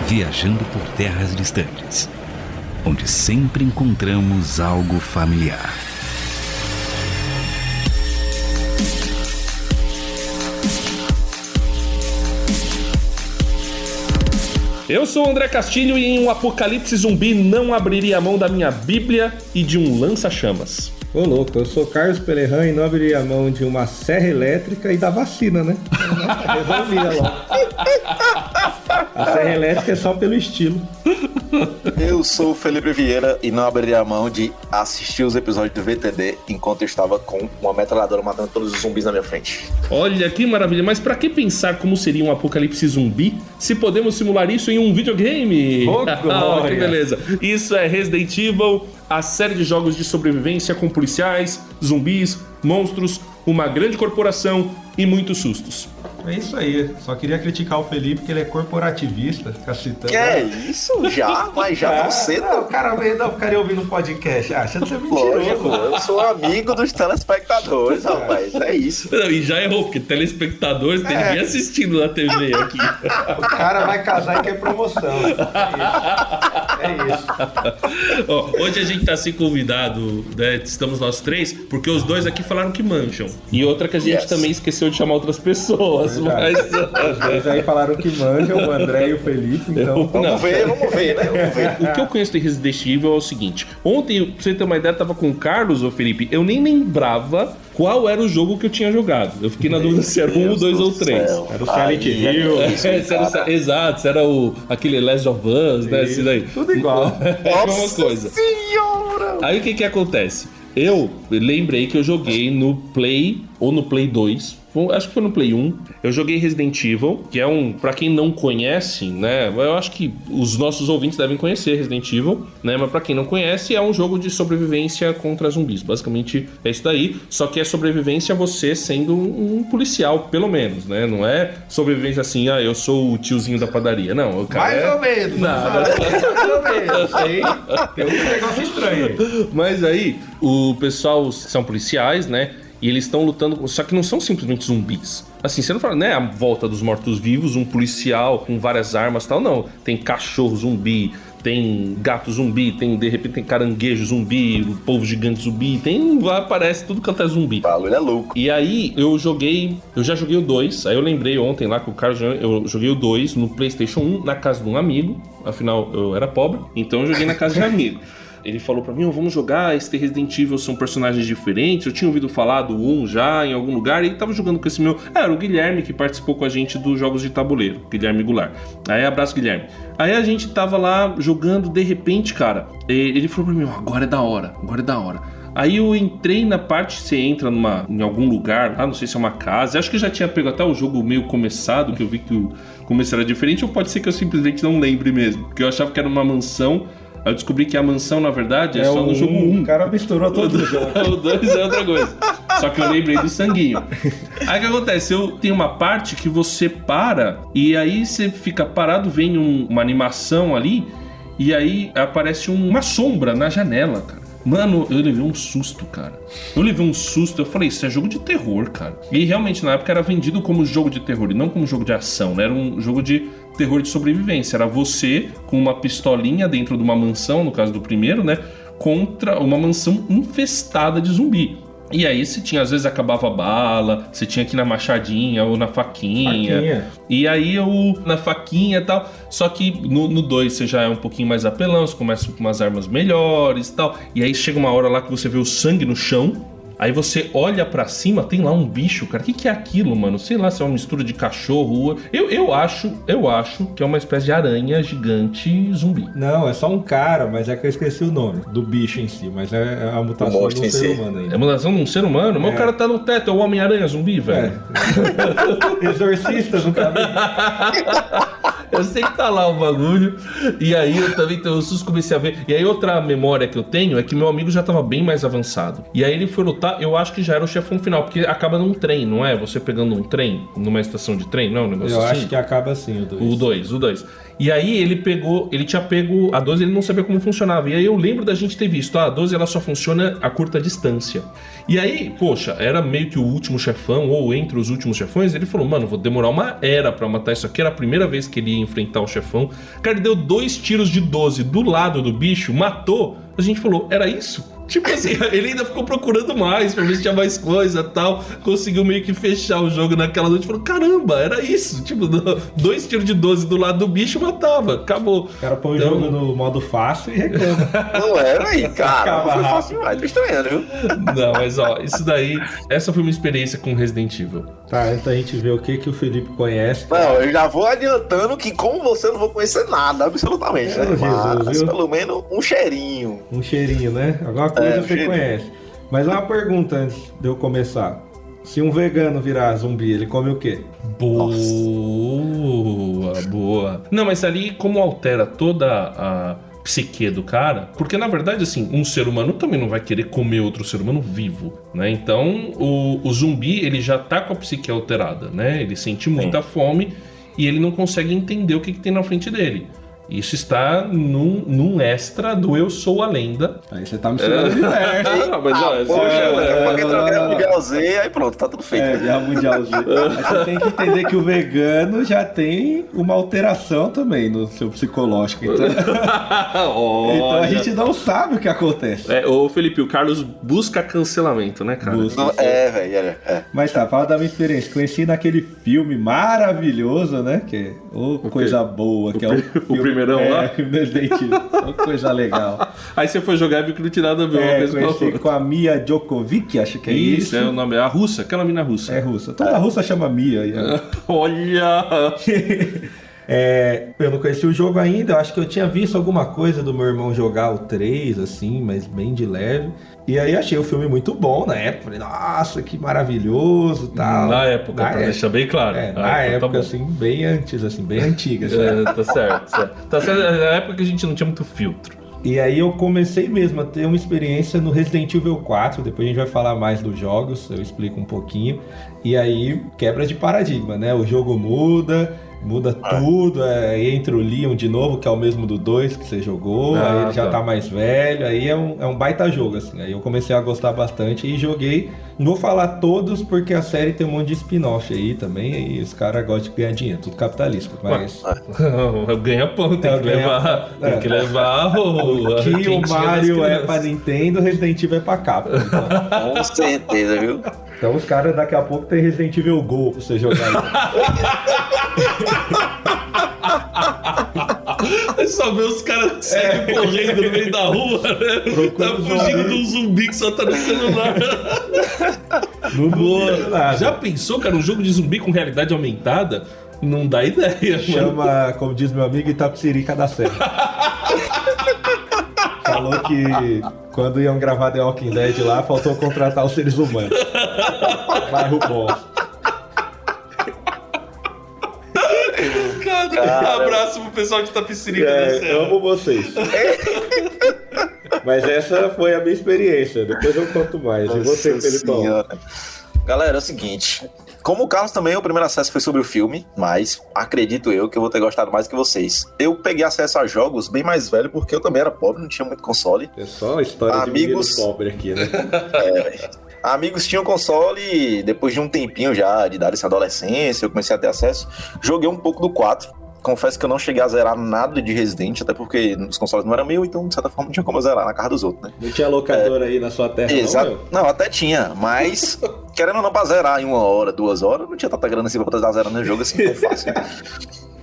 viajando por terras distantes, onde sempre encontramos algo familiar. Eu sou o André Castilho e em um apocalipse zumbi não abriria a mão da minha Bíblia e de um lança-chamas. Ô louco, eu sou Carlos Pelerran e não abriria a mão de uma serra elétrica e da vacina, né? Resolvia logo. A serra elétrica é só pelo estilo. Eu sou o Felipe Vieira e não abriria a mão de assistir os episódios do VTD enquanto eu estava com uma metralhadora matando todos os zumbis na minha frente. Olha que maravilha, mas pra que pensar como seria um apocalipse zumbi se podemos simular isso em um videogame? Oh, que beleza. Isso é Resident Evil, a série de jogos de sobrevivência com policiais, zumbis, monstros, uma grande corporação e muitos sustos. É isso aí, só queria criticar o Felipe porque ele é corporativista, fica citando. Que é isso? Já? Mas já tão cedo? Não, o cara não ficaria ouvindo um podcast, achando ser mentiroso. Lógico, eu sou amigo dos telespectadores, rapaz, é isso. Não, e já errou, porque telespectadores tem ninguém assistindo na TV aqui. O cara vai casar e quer promoção. É isso. Ó, hoje a gente tá sem convidado, né? Estamos nós três, porque os dois aqui falaram que mancham. E outra que a gente também esqueceu de chamar outras pessoas. Mas... Os dois aí falaram que manjam, o André e o Felipe, então... Vamos ver, né? Vamos ver. O que eu conheço de Resident Evil é o seguinte. Ontem, pra você ter uma ideia, eu tava com o Carlos, ô Felipe, eu nem lembrava qual era o jogo que eu tinha jogado. Eu fiquei na dúvida se era 1, 2 ou 3. Era o Silent Hill. Exato, se era aquele Last of Us, né? Esse daí. Tudo igual. É a mesma coisa. Senhora! Aí o que acontece? Eu lembrei que eu joguei no Play ou no Play 2. Acho que foi no Play 1. Eu joguei Resident Evil, que é pra quem não conhece, né? Eu acho que os nossos ouvintes devem conhecer Resident Evil, né? Mas pra quem não conhece, é um jogo de sobrevivência contra zumbis. Basicamente é isso daí. Só que é sobrevivência você sendo um policial, pelo menos, né? Não é sobrevivência assim, eu sou o tiozinho da padaria. Não, o cara mais ou menos. Mais ou menos. Tem um negócio estranho aí. Mas aí, o pessoal são policiais, né? E eles estão lutando, só que não são simplesmente zumbis. Assim, você não fala, né, a volta dos mortos-vivos, um policial com várias armas e tal, não. Tem cachorro zumbi, tem gato zumbi, de repente tem caranguejo zumbi, o povo gigante zumbi, aparece tudo quanto é zumbi. Falo, ele é louco. E aí, eu já joguei o 2, aí eu lembrei ontem lá que o Carlos, eu joguei o 2 no PlayStation 1, na casa de um amigo, afinal eu era pobre, então eu joguei na casa de um amigo. Ele falou pra mim, vamos jogar, esse Resident Evil são personagens diferentes, eu tinha ouvido falar do 1 já em algum lugar, e ele tava jogando com esse meu... Era o Guilherme que participou com a gente dos jogos de tabuleiro, Guilherme Goulart. Aí, abraço, Guilherme. Aí a gente tava lá jogando, de repente, cara, ele falou pra mim, agora é da hora. Aí eu entrei na parte, você entra em algum lugar, não sei se é uma casa, acho que já tinha pego até o jogo meio começado, que eu vi que o começo era diferente, ou pode ser que eu simplesmente não lembre mesmo, porque eu achava que era uma mansão. Aí eu descobri que a mansão, na verdade, é só no jogo 1. O cara misturou todo o jogo. O 2 é outra coisa. Só que eu lembrei do sanguinho. Aí o que acontece? Tem uma parte que você para, e aí você fica parado, vem uma animação ali, e aí aparece uma sombra na janela, cara. Mano, eu levei um susto, cara. Eu falei, isso é jogo de terror, cara. E realmente, na época, era vendido como jogo de terror, e não como jogo de ação, né? Era um jogo de terror de sobrevivência. Era você com uma pistolinha dentro de uma mansão, no caso do primeiro, né? Contra uma mansão infestada de zumbi. E aí você tinha, às vezes acabava a bala, você tinha que ir na machadinha ou na faquinha. E aí na faquinha e tal. Só que no 2 você já é um pouquinho mais apelão, você começa com umas armas melhores e tal. E aí chega uma hora lá que você vê o sangue no chão. Aí você olha pra cima, tem lá um bicho, cara. O que é aquilo, mano? Sei lá se é uma mistura de cachorro. Eu acho que é uma espécie de aranha gigante zumbi. Não, é só um cara, mas é que eu esqueci o nome do bicho em si. Mas é a mutação de um ser humano ainda. É a mutação de um ser humano? Mas o cara tá no teto, é o Homem-Aranha zumbi, velho. Exorcista nunca vi. Eu sei que tá lá o bagulho. E aí eu também comecei a ver. E aí outra memória que eu tenho é que meu amigo já tava bem mais avançado. E aí ele foi lutar, eu acho que já era o chefão final, porque acaba num trem, não é? Você pegando um trem, numa estação de trem, não é um negócio assim? Eu acho que acaba assim, o 2. O 2. E aí ele tinha pego a 12, ele não sabia como funcionava. E aí eu lembro da gente ter visto, a 12 ela só funciona a curta distância. E aí, poxa, era meio que o último chefão, ou entre os últimos chefões, ele falou, mano, vou demorar uma era pra matar isso aqui. Era a primeira vez que ele ia enfrentar o chefão. Cara, ele deu 2 tiros de 12 do lado do bicho, matou. A gente falou, era isso? Tipo assim, ele ainda ficou procurando mais pra ver se tinha mais coisa e tal. Conseguiu meio que fechar o jogo naquela noite. Falou, caramba, era isso. Tipo, 2 tiros de 12 do lado do bicho, matava. Acabou. O cara põe o jogo no modo fácil e reclama. Não era aí, cara. Não foi fácil demais, tô estranhando, viu? Não, mas ó, isso daí... Essa foi uma experiência com Resident Evil. Tá, antes da gente ver o que o Felipe conhece. Não, eu já vou adiantando que como você não vou conhecer nada, absolutamente, né? Jesus, Mas viu? pelo menos um cheirinho. Um cheirinho, né? Alguma coisa você cheirinho. conhece. Mas uma pergunta antes de eu começar. Se um vegano virar zumbi, ele come o quê? Boa. Não, mas ali como altera toda a psique do cara, porque na verdade assim, um ser humano também não vai querer comer outro ser humano vivo, né? Então o zumbi, ele já tá com a psique alterada, né? Ele sente muita fome e ele não consegue entender o que tem na frente dele. Isso está num extra do Eu Sou a Lenda. Aí você tá misturando o universo. Não, mas olha, Pra quem trocar Mundial Z, aí pronto, tá tudo feito. Guerra Mundial Z. Mas você tem que entender que o vegano já tem uma alteração também no seu psicológico. Então, então a gente não sabe o que acontece. Ô Felipe, o Carlos busca cancelamento, né, cara? Busca. Não, velho, Mas tá, fala da minha experiência. Conheci naquele filme maravilhoso, né? Que é coisa boa, que é o filme. Primeirão lá? Resident Evil. Uma coisa legal. Aí você foi jogar e viu que não tinha nada a ver uma coisa com a Conheci outra. com a Mia Djokovic, acho que é isso. Isso, é o nome, é a russa, aquela mina russa. É russa. Toda russa chama Mia. Olha! Eu não conheci o jogo ainda, eu acho que eu tinha visto alguma coisa do meu irmão jogar o 3, assim, mas bem de leve. E aí achei o filme muito bom na época. Falei, nossa, que maravilhoso e tal. Na época, pra deixar bem claro. Na época, tá assim, bem antes, assim, bem antiga. Assim. Tá certo. Tá certo, na época que a gente não tinha muito filtro. E aí eu comecei mesmo a ter uma experiência no Resident Evil 4, depois a gente vai falar mais dos jogos, eu explico um pouquinho. E aí, quebra de paradigma, né? O jogo muda tudo, aí entra o Leon de novo, que é o mesmo do 2 que você jogou, aí ele já tá mais velho, aí é um baita jogo, assim. Aí eu comecei a gostar bastante e joguei. Não vou falar todos, porque a série tem um monte de spin-off aí também, e os caras gostam de ganhar dinheiro, tudo capitalista, mas... Ganha-pão, tem que levar o que o Mario é pra Nintendo, Resident Evil é pra Capcom. Então. Com certeza, viu? Então os caras daqui a pouco tem Resident Evil Go pra você jogar aí. É só ver os caras que saem correndo no meio da rua, né? Tá fugindo de um zumbi que só tá no celular. Boa. Já pensou, cara, um jogo de zumbi com realidade aumentada? Não dá ideia, Chama, mano. como diz meu amigo, Itapecerica da Serra. Falou que quando iam gravar The Walking Dead lá, faltou contratar os seres humanos. Bairro bom. Cara, abraço pro pessoal de Itapecerica da Serra. Eu amo vocês. Mas essa foi a minha experiência. Depois eu conto mais. E você, Felipão? Galera, é o seguinte. Como o Carlos também, o primeiro acesso foi sobre o filme, mas acredito eu que eu vou ter gostado mais que vocês. Eu peguei acesso a jogos bem mais velho, porque eu também era pobre, não tinha muito console. É só a história de menino pobre aqui, né? Amigos tinham console e depois de um tempinho já de dar essa adolescência, eu comecei a ter acesso. Joguei um pouco do 4. Confesso que eu não cheguei a zerar nada de Resident, até porque os consoles não eram meus, então de certa forma não tinha como eu zerar na casa dos outros, né? Não tinha locadora aí na sua terra, não, até tinha, mas querendo ou não pra zerar em 1 hora, 2 horas, não tinha tanta grana assim pra poder dar zerando no jogo assim tão fácil.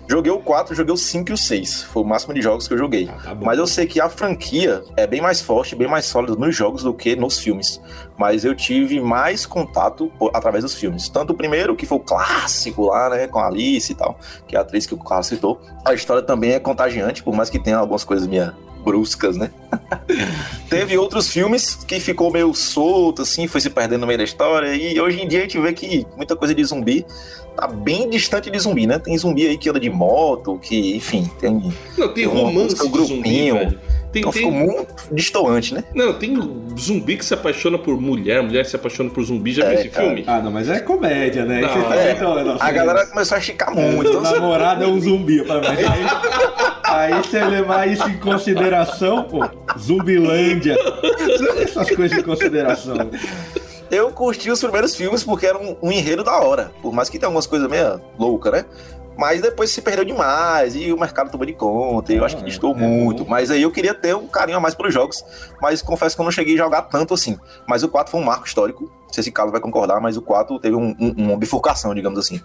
Joguei o 4, joguei o 5 e o 6. Foi o máximo de jogos que eu joguei. Mas eu sei que a franquia é bem mais forte, bem mais sólida nos jogos do que nos filmes. Mas eu tive mais contato através dos filmes. Tanto o primeiro, que foi o clássico lá, né, com a Alice e tal, que é a atriz que o Carlos citou. A história também é contagiante, por mais que tenha algumas coisas minhas bruscas, né? Teve outros filmes que ficou meio solto, assim, foi se perdendo no meio da história. E hoje em dia a gente vê que muita coisa de zumbi tá bem distante de zumbi, né? Tem zumbi aí que anda de moto, que, enfim, tem romance de grupinho. Zumbi, então ficou muito distoante, né? Não, tem zumbi que se apaixona por mulher se apaixona por zumbi. Já viu esse filme? Ah, não, mas é comédia, né? A galera começou a esticar muito. Então, namorado é um zumbi, aí você levar isso em consideração, pô, Zumbilândia, essas coisas em consideração. eu curti os primeiros filmes porque era um enredo da hora. Por mais que tenha algumas coisas meio loucas, né? Mas depois se perdeu demais e o mercado tomou de conta. E eu acho que distou muito. Mas aí eu queria ter um carinho a mais pelos jogos. Mas confesso que eu não cheguei a jogar tanto assim. Mas o 4 foi um marco histórico. Não sei se Carlos vai concordar, mas o 4 teve uma bifurcação, digamos assim.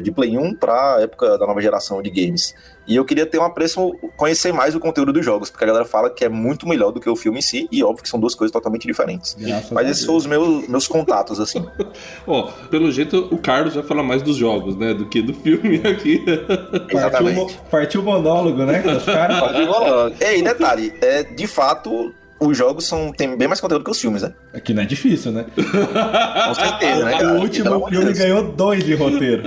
De Play 1 pra época da nova geração de games. E eu queria ter um apreço, conhecer mais o conteúdo dos jogos. Porque a galera fala que é muito melhor do que o filme em si. E óbvio que são duas coisas totalmente diferentes. Mas esses são os meus contatos, assim. Pelo jeito o Carlos vai falar mais dos jogos, né? Do que do filme aqui. Partiu o monólogo, né? Partiu o monólogo. Ei, detalhe, de fato, os jogos tem bem mais conteúdo que os filmes, né? Aqui não é difícil, né? Com certeza, né, cara? O último filme ganhou 2 de roteiro.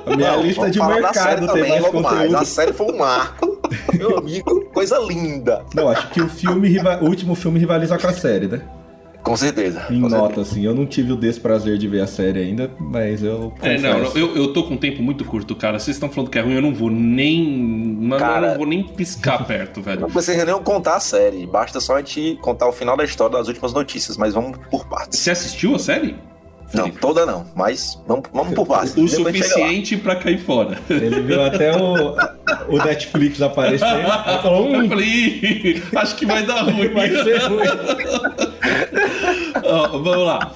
A minha lista de mercado tem mais conteúdo. A série foi um marco. Meu amigo, coisa linda. Não, acho que o último filme rivaliza com a série, né? Com certeza. Em nota, assim. Eu não tive o desprazer de ver a série ainda, mas eu confesso. Eu tô com um tempo muito curto, cara. Vocês estão falando que é ruim, eu não vou nem... Cara, eu não vou nem piscar perto, velho. Não precisa nem contar a série. Basta só a gente contar o final da história das últimas notícias, mas vamos por partes. Você assistiu a série? Não, toda não, mas vamos por partes. O suficiente pra cair fora. Ele viu até o Netflix aparecer. Eu falei, acho que vai dar ruim. Vai ser ruim. Vamos lá.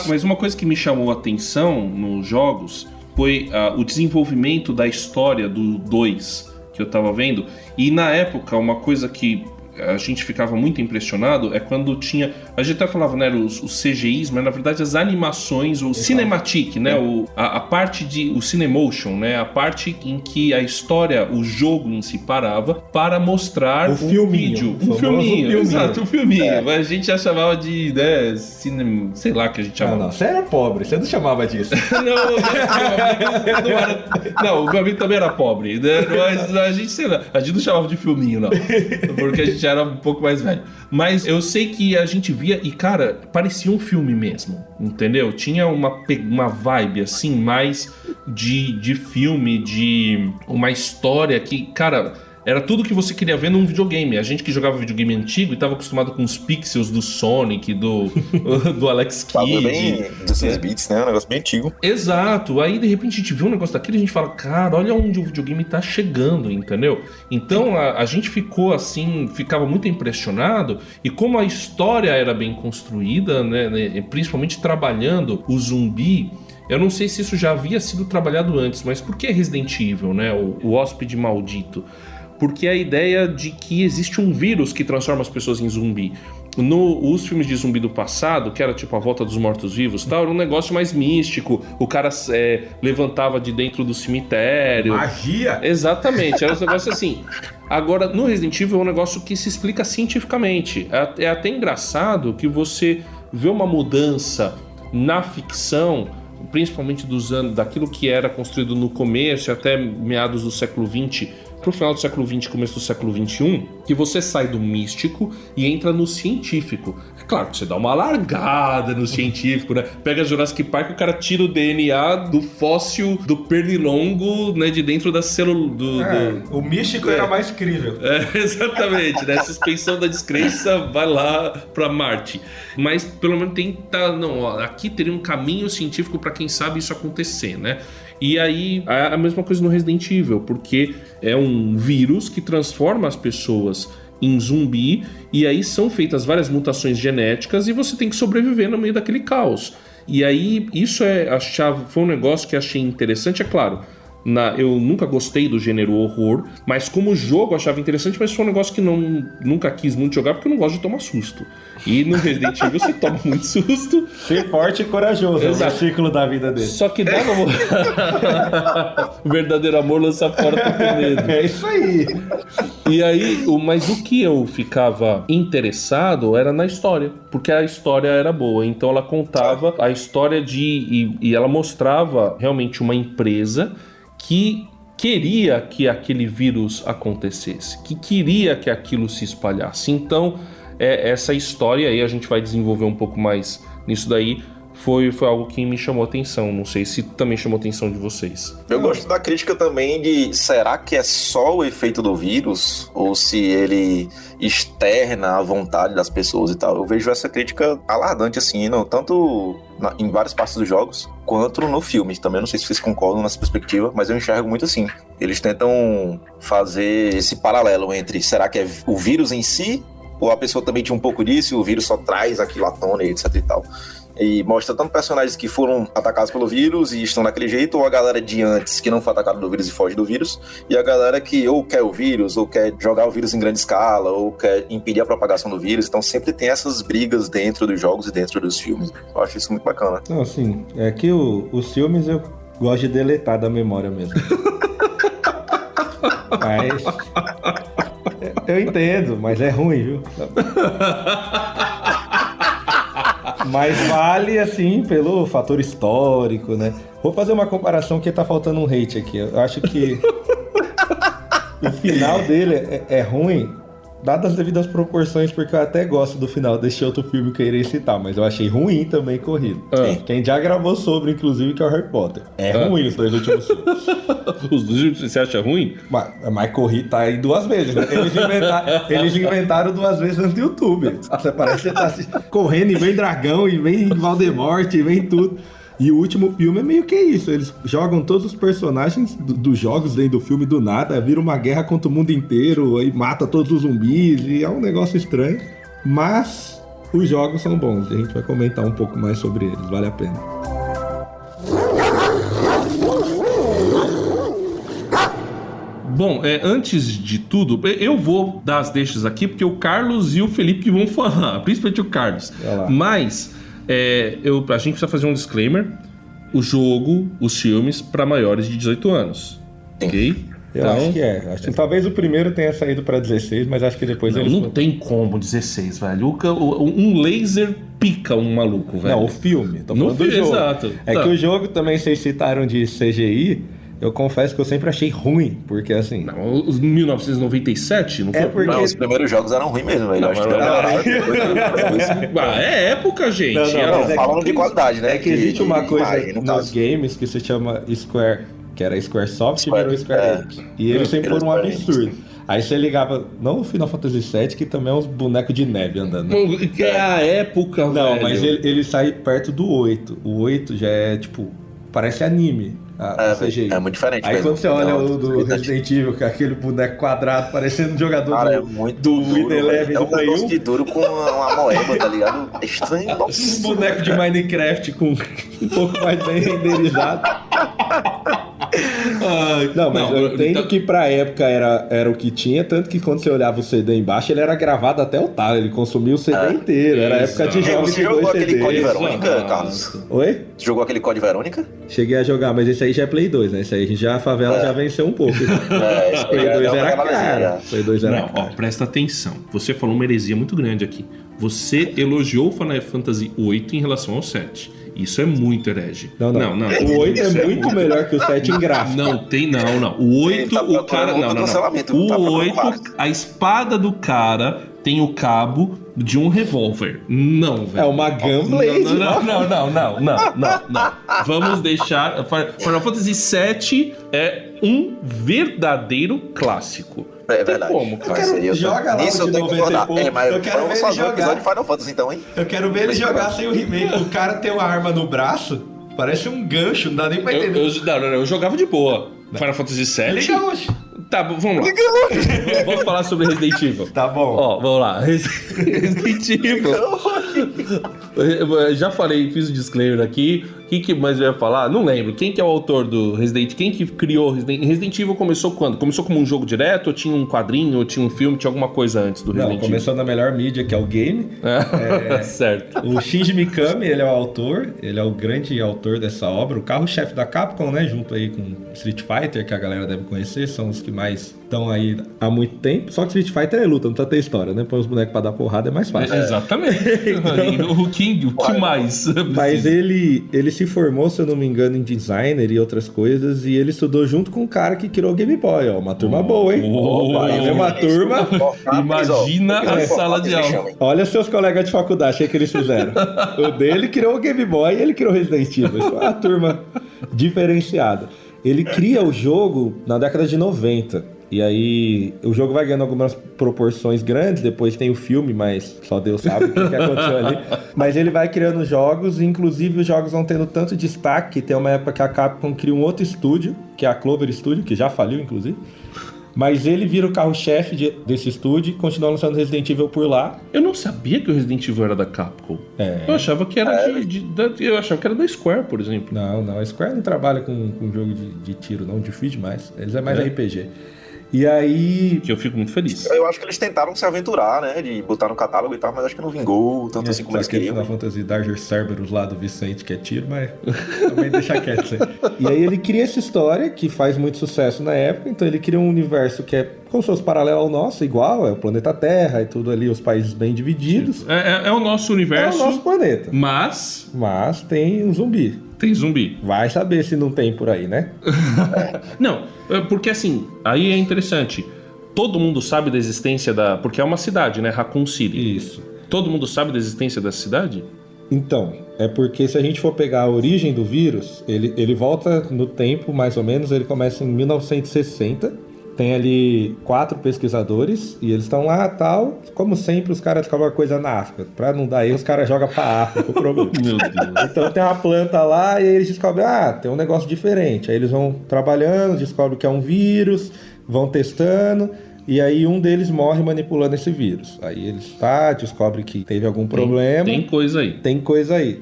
Mas uma coisa que me chamou a atenção nos jogos foi o desenvolvimento da história do 2 que eu tava vendo. E na época, uma coisa que a gente ficava muito impressionado é quando tinha... A gente até falava, né, os CGIs, mas na verdade as animações, o cinematic, né, a parte o Cinemotion, né, a parte em que a história, o jogo em si parava para mostrar um vídeo. Um filminho, exato, um filminho. Mas a gente já chamava de, né, sei lá que a gente chamava. Não, você era pobre, você não chamava disso. Não, o meu amigo também era pobre, né, mas a gente, sei lá, a gente não chamava de filminho, não, porque a gente era um pouco mais velho. Mas eu sei que a gente via e, cara, parecia um filme mesmo, entendeu? Tinha uma vibe, assim, mais de filme, de uma história que, cara... Era tudo que você queria ver num videogame. A gente que jogava videogame antigo e tava acostumado com os pixels do Sonic, do Alex Kidd. Bem 16 bits, né? Um negócio bem antigo. Exato. Aí, de repente, a gente vê um negócio daquele e a gente fala, cara, olha onde o videogame tá chegando, entendeu? Então, a gente ficou assim, ficava muito impressionado. E como a história era bem construída, né, principalmente trabalhando o zumbi... Eu não sei se isso já havia sido trabalhado antes, mas por que Resident Evil, né? O hóspede maldito? Porque a ideia de que existe um vírus que transforma as pessoas em zumbi. Os filmes de zumbi do passado, que era tipo a volta dos mortos-vivos, tal, era um negócio mais místico. O cara levantava de dentro do cemitério. Magia! Exatamente, era um negócio assim. Agora, no Resident Evil é um negócio que se explica cientificamente. É até engraçado que você vê uma mudança na ficção, principalmente daquilo que era construído no começo até meados do século XX, pro final do século XX, começo do século XXI, que você sai do místico e entra no científico. É claro que você dá uma largada no científico, né? Pega Jurassic Park, o cara tira o DNA do fóssil do pernilongo, né, de dentro da célula O místico era mais crível. Exatamente, né? Suspensão da descrença vai lá pra Marte. Mas pelo menos aqui teria um caminho científico para quem sabe isso acontecer, né? E aí, a mesma coisa no Resident Evil, porque é um vírus que transforma as pessoas em zumbi, e aí são feitas várias mutações genéticas e você tem que sobreviver no meio daquele caos. E aí, isso foi um negócio que achei interessante, é claro. Eu nunca gostei do gênero horror, mas como jogo eu achava interessante, mas foi um negócio que nunca quis muito jogar porque eu não gosto de tomar susto. E no Resident Evil você toma muito susto. Ser forte e corajoso, é o ciclo da vida dele. Só que dava... O verdadeiro amor lança fora todo medo. É isso aí. E aí, mas o que eu ficava interessado era na história, porque a história era boa. Então ela contava a história e ela mostrava realmente uma empresa que queria que aquele vírus acontecesse, que queria que aquilo se espalhasse. Então, essa história aí, a gente vai desenvolver um pouco mais nisso daí, foi algo que me chamou atenção. Não sei se também chamou atenção de vocês. Eu gosto da crítica também de será que é só o efeito do vírus ou se ele externa a vontade das pessoas e tal. Eu vejo essa crítica alarmante assim, não, tanto em várias partes dos jogos quanto no filme. Também não sei se vocês concordam nessa perspectiva, mas eu enxergo muito assim. Eles tentam fazer esse paralelo entre será que é o vírus em si ou a pessoa também tinha um pouco disso e o vírus só traz aquilo à tona e etc e tal. E mostra tanto personagens que foram atacados pelo vírus e estão daquele jeito, ou a galera de antes que não foi atacada do vírus e foge do vírus, e a galera que ou quer o vírus, ou quer jogar o vírus em grande escala, ou quer impedir a propagação do vírus. Então sempre tem essas brigas dentro dos jogos e dentro dos filmes. Eu acho isso muito bacana. Não, assim, é que os filmes eu gosto de deletar da memória mesmo. Mas... eu entendo, mas é ruim, viu? Mas vale, assim, pelo fator histórico, né? Vou fazer uma comparação que tá faltando um hate aqui. Eu acho que o final dele é ruim, dadas as devidas proporções, porque eu até gosto do final deste outro filme que eu irei citar, mas eu achei ruim também corrido. Quem já gravou sobre, inclusive, que é o Harry Potter. É ruim os dois últimos filmes. Os dois últimos, você acha ruim? Mas corrido tá aí 2 vezes, né? Eles inventaram 2 vezes no YouTube. Você parece que você tá correndo e vem dragão, e vem Voldemort, e vem tudo. E o último filme é meio que isso. Eles jogam todos os personagens dos jogos dentro do filme do nada, vira uma guerra contra o mundo inteiro, aí mata todos os zumbis, e é um negócio estranho. Mas os jogos são bons, a gente vai comentar um pouco mais sobre eles, vale a pena. Bom, antes de tudo, eu vou dar as deixas aqui, porque o Carlos e o Felipe que vão falar, principalmente o Carlos. Mas... a gente precisa fazer um disclaimer. O jogo, os filmes, para maiores de 18 anos. Ok? Eu acho que acho que talvez o primeiro tenha saído para 16, mas acho que depois eles... Não tem como 16, velho. Um laser pica um maluco, velho. Não, o filme. Tô falando do jogo. Exato. Que o jogo também, vocês citaram de CGI... Eu confesso que eu sempre achei ruim, porque assim... Não, os 1997, não foi? Porque... Não, os primeiros jogos eram ruins mesmo, velho. É época, gente. Não, falando de qualidade, né? É que existe uma coisa nos games que se chama Square, que era Squaresoft e virou Square Enix. E eles sempre foram um absurdo. Aí você ligava, não o Final Fantasy VII, que também é uns bonecos de neve andando. Que é a época, velho. Não, mas ele sai perto do 8. O 8 já é, tipo, parece anime. É muito diferente. Aí mesmo. quando você olha o do Resident Evil, com aquele boneco quadrado, parecendo um jogador do Windows Eleven do Play 1. É um negócio de duro com uma moeba, tá ligado? É estranho. Um boneco de Minecraft com um pouco mais bem renderizado. Não, mas eu entendo que pra época era o que tinha, tanto que quando você olhava o CD embaixo, ele era gravado até o talo, ele consumia o CD inteiro, era época de jogos de 2 CDs. Você jogou aquele Code Verônica, Carlos? Oi? Você jogou aquele Code Verônica? Cheguei a jogar, mas esse aí já é Play 2, né? Esse aí a favela já venceu um pouco. Esse Play 2 era caro. Play 2 era caro. Ó, presta atenção. Você falou uma heresia muito grande aqui. Você elogiou o Final Fantasy VIII em relação ao 7. Isso é muito herege. Não. O 8 é muito melhor que o 7 em gráfico. Não. O 8, o cara... Não. O 8, a espada do cara tem o cabo de um revólver. Não, velho. É uma Gunblade. Não. Vamos deixar... Final Fantasy VII é um verdadeiro clássico. É verdade. Como, cara? Joga lá Isso eu tenho que concordar. Mas eu quero ver ele jogar. Episódio de Final Fantasy, então, hein? Eu quero ver ele jogar sem o remake. O cara tem uma arma no braço, parece um gancho, não dá nem pra entender. Eu jogava de boa. Final Fantasy VII. Liga hoje. Tá, vamos lá. Vamos falar sobre Resident Evil. Tá bom. Ó, vamos lá. Resident Evil. Já falei, fiz o disclaimer aqui. O que mais eu ia falar? Não lembro. Quem que é o autor do Resident? Quem que criou Resident Evil? Começou quando? Começou como um jogo direto? Ou tinha um quadrinho? Ou tinha um filme? Tinha alguma coisa antes do Resident Evil? Começou na melhor mídia, que é o game. Certo. O Shinji Mikami, ele é o autor. Ele é o grande autor dessa obra. O carro-chefe da Capcom, né? Junto aí com Street Fighter, que a galera deve conhecer. São os que mais estão aí há muito tempo. Só que Street Fighter é luta, não precisa ter história, né? Põe os bonecos pra dar porrada, é mais fácil. Exatamente. O que mais? Mas ele se formou, se eu não me engano, em designer e outras coisas, e ele estudou junto com um cara que criou o Game Boy, ó. Uma turma boa, hein? É uma turma. Imagina a sala de aula. Olha seus colegas de faculdade, achei que eles fizeram. O dele criou o Game Boy e ele criou o Resident Evil. Isso é uma turma diferenciada. Ele cria o jogo na década de 90. E aí, o jogo vai ganhando algumas proporções grandes, depois tem o filme, mas só Deus sabe o que aconteceu ali. Mas ele vai criando jogos, e inclusive os jogos vão tendo tanto destaque, tem uma época que a Capcom cria um outro estúdio, que é a Clover Studio, que já faliu, inclusive. Mas ele vira o carro-chefe desse estúdio e continua lançando Resident Evil por lá. Eu não sabia que o Resident Evil era da Capcom. Eu achava que era eu achava que era da Square, por exemplo. Não, a Square não trabalha com jogo de tiro, não, difícil demais. Eles é mais RPG. E aí... Que eu fico muito feliz. Eu acho que eles tentaram se aventurar, né? De botar no catálogo e tal, mas acho que não vingou tanto assim como eles queriam. Final Fantasy Danger Cerberus lá do Vicente, que é tiro, mas também deixa quieto isso aí. E aí ele cria essa história, que faz muito sucesso na época, então ele cria um universo que é como se fosse paralelo ao nosso, igual, é o planeta Terra e tudo ali, os países bem divididos. É o nosso universo. É o nosso planeta. Mas tem um zumbi. Tem zumbi. Vai saber se não tem por aí, né? Não, porque assim, aí é interessante. Todo mundo sabe da existência porque é uma cidade, né? Raccoon City. Isso. Todo mundo sabe da existência dessa cidade? Então, é porque se a gente for pegar a origem do vírus, ele volta no tempo, mais ou menos, ele começa em 1960. Tem ali 4 pesquisadores e eles estão lá tal. Como sempre, os caras descobrem uma coisa na África. Pra não dar erro, os caras jogam pra África o problema. Meu Deus. Então tem uma planta lá e eles descobrem, tem um negócio diferente. Aí eles vão trabalhando, descobrem que é um vírus, vão testando. E aí um deles morre manipulando esse vírus. Aí eles descobrem que teve algum problema. Tem coisa aí. Tem coisa aí.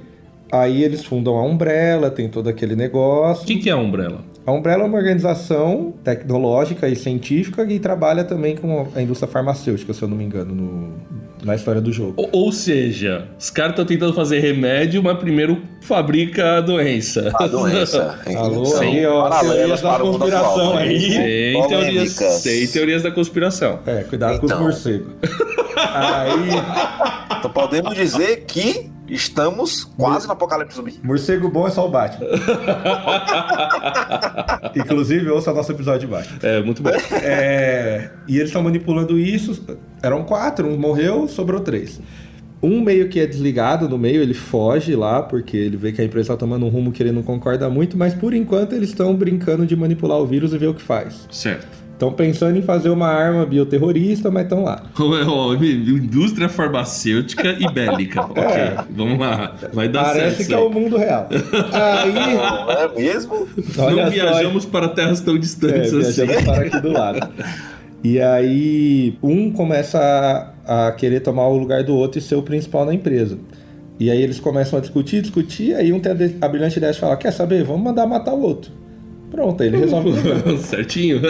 Aí eles fundam a Umbrella, tem todo aquele negócio. O que é a Umbrella? A Umbrella é uma organização tecnológica e científica e trabalha também com a indústria farmacêutica, se eu não me engano, na história do jogo. Ou seja, os caras estão tentando fazer remédio, mas primeiro fabrica a doença. A doença. Alô, aí, ó, teorias da conspiração aí. Sem teorias da conspiração. Cuidado com os morcegos. Aí... Então podemos dizer que estamos quase no apocalipse zumbi. Morcego bom é só o Batman. Inclusive, ouça nosso episódio de Batman. Muito bom. E eles estão manipulando isso. Eram 4, um morreu, sobrou 3. Um meio que é desligado no meio, ele foge lá, porque ele vê que a empresa está tomando um rumo que ele não concorda muito, mas por enquanto eles estão brincando de manipular o vírus e ver o que faz. Certo. Estão pensando em fazer uma arma bioterrorista, mas estão lá. Indústria farmacêutica e bélica. Ok, vamos lá. Vai dar certo. Parece que é o mundo real. Aí... Não é mesmo? Não viajamos para terras tão distantes assim. Viajamos para aqui do lado. E aí, um começa a querer tomar o lugar do outro e ser o principal na empresa. E aí eles começam a discutir, aí um tem a brilhante ideia de falar, quer saber, vamos mandar matar o outro. Pronto, aí ele resolve o problema. Certinho.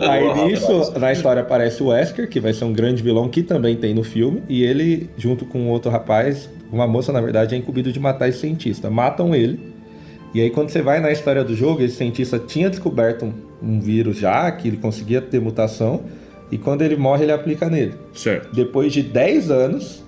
Aí nisso, na história aparece o Wesker, que vai ser um grande vilão que também tem no filme, e ele, junto com outro rapaz, uma moça na verdade, é incumbido de matar esse cientista. Matam ele, e aí quando você vai na história do jogo, esse cientista tinha descoberto um vírus já, que ele conseguia ter mutação, e quando ele morre ele aplica nele. Certo. Depois de 10 anos...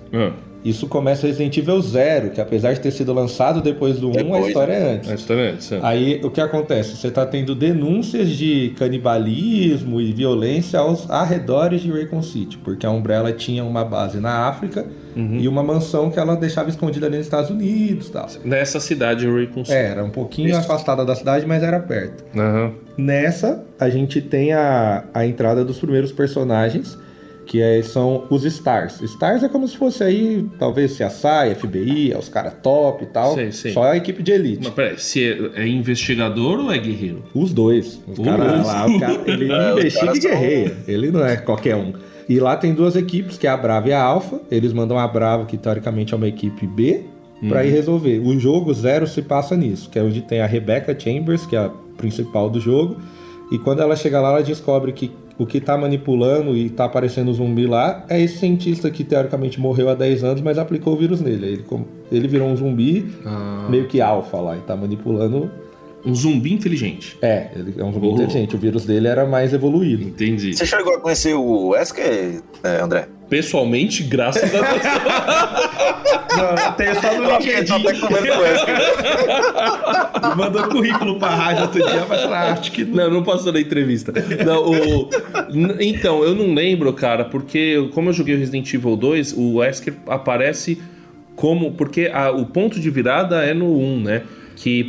Isso começa Resident Evil 0, que apesar de ter sido lançado depois do 1, a história é antes. A história é antes, Aí, o que acontece? Você está tendo denúncias de canibalismo e violência aos arredores de Raccoon City, porque a Umbrella tinha uma base na África e uma mansão que ela deixava escondida ali nos Estados Unidos e tal. Nessa cidade, Raccoon City. Era um pouquinho afastada da cidade, mas era perto. Nessa, a gente tem a entrada dos primeiros personagens, que são os Stars. Stars é como se fosse aí, talvez CSI, FBI, os caras top e tal. Sei. Só a equipe de elite. Mas peraí, se é investigador ou é guerreiro? Os dois. Os caras lá, ele investiga e guerreia. Ele não é qualquer um. E lá tem 2 equipes, que é a Brava e a Alpha. Eles mandam a Brava, que teoricamente é uma equipe B, pra ir resolver. O jogo 0 se passa nisso, que é onde tem a Rebecca Chambers, que é a principal do jogo. E quando ela chega lá, ela descobre que o que tá manipulando e tá aparecendo zumbi lá é esse cientista que teoricamente morreu há 10 anos, mas aplicou o vírus nele. Ele virou um zumbi meio que alfa lá e tá manipulando... Um zumbi inteligente. Ele é um zumbi inteligente. O vírus dele era mais evoluído. Entendi. Você chegou a conhecer o Wesker, André? Pessoalmente, graças a Deus. Não, tem só no Eu acho que ele tá até comendo com Wesker. Mandou currículo pra rádio outro dia, vai falar, acho que não. Não passou na entrevista. Não, então, eu não lembro, cara, porque como eu joguei o Resident Evil 2, o Wesker aparece como... Porque o ponto de virada é no 1, né?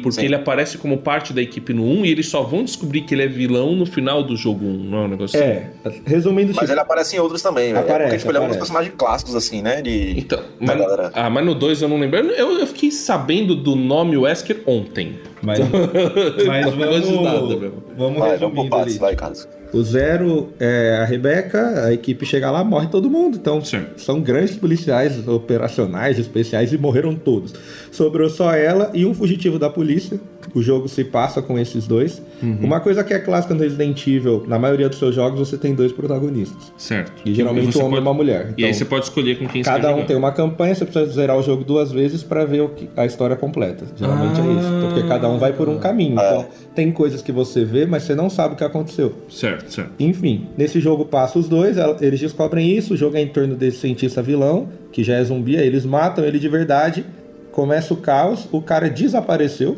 Porque Sim. ele aparece como parte da equipe no 1 e eles só vão descobrir que ele é vilão no final do jogo 1, não é um negócio assim? Resumindo, Mas ele aparece em outros também, velho. Aparece, Porque, tipo, ele é um dos aparece. personagens clássicos, assim, né? Então, da galera. mas no 2 eu não lembro. Eu fiquei sabendo do nome Wesker ontem. Mas Não gosto de nada, meu. vamos Vai, vamos por resumindo partes, ali. vai, Carlos. O 0 é a Rebeca, a equipe chega lá, morre todo mundo. Então, Certo. são grandes policiais operacionais, especiais, e morreram todos. Sobrou só ela e um fugitivo da polícia. O jogo se passa com esses dois. Uma coisa que é clássica no Resident Evil, na maioria dos seus jogos, você tem 2 protagonistas. Certo. E geralmente você um homem e uma mulher. E aí Então, você pode escolher com quem você quer cada um jogar. tem uma campanha, você precisa zerar o jogo 2 vezes pra ver a história completa. Geralmente é isso. Então, porque cada um vai por um caminho. Então, tem coisas que você vê, mas você não sabe o que aconteceu. Certo, certo. Enfim, nesse jogo passa os dois, eles descobrem isso, o jogo é em torno desse cientista vilão, que já é zumbi, aí eles matam ele de verdade, começa o caos, o cara desapareceu,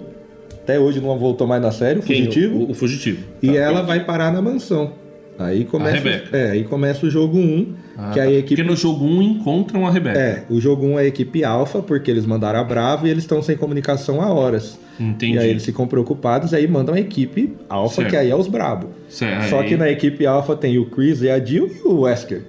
até hoje não voltou mais na série, o fugitivo, O fugitivo. e Tá. ela vai parar na mansão. Aí começa, Rebeca. aí começa o jogo 1, que aí a equipe... Porque no jogo 1 encontram a Rebeca. O jogo 1 é a equipe alfa, porque eles mandaram a Bravo e eles estão sem comunicação há horas. Entendi. E aí eles ficam preocupados e aí mandam a equipe alfa, Certo. que aí é os brabo. Certo. Só Aí- que na equipe alfa tem o Chris e a Jill e o Wesker.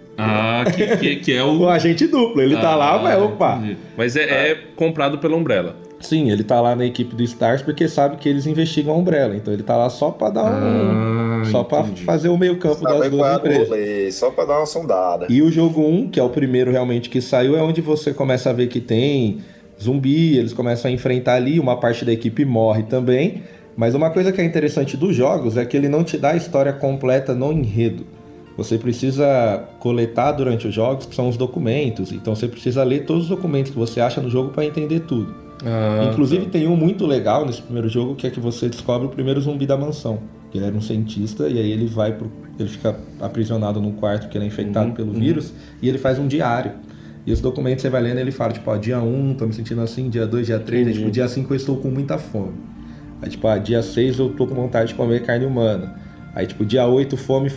Que é o... O agente duplo, ele tá lá, mas opa. Entendi. Mas é comprado pela Umbrella. Sim, ele tá lá na equipe do Stars porque sabe que eles investigam a Umbrella. Então ele tá lá só pra dar só pra entendi. fazer o meio campo das Sabe qual é duas a do empresas. rolê, só pra dar uma sondada. E o jogo 1, que é o primeiro realmente que saiu, é onde você começa a ver que tem zumbi, eles começam a enfrentar ali, uma parte da equipe morre também. Mas uma coisa que é interessante dos jogos é que ele não te dá a história completa no enredo. Você precisa coletar durante os jogos, que são os documentos. Então você precisa ler todos os documentos que você acha no jogo para entender tudo. Inclusive tem um muito legal nesse primeiro jogo, que é que você descobre o primeiro zumbi da mansão. Ele era um cientista e aí ele ele fica aprisionado num quarto que ele é infectado pelo vírus e ele faz um diário. E os documentos você vai lendo e ele fala, tipo, dia 1 tô me sentindo assim, dia 2, dia 3, aí, tipo, dia 5 eu estou com muita fome. Aí, tipo, dia 6 eu tô com vontade de comer carne humana. Aí, tipo, dia 8, fome,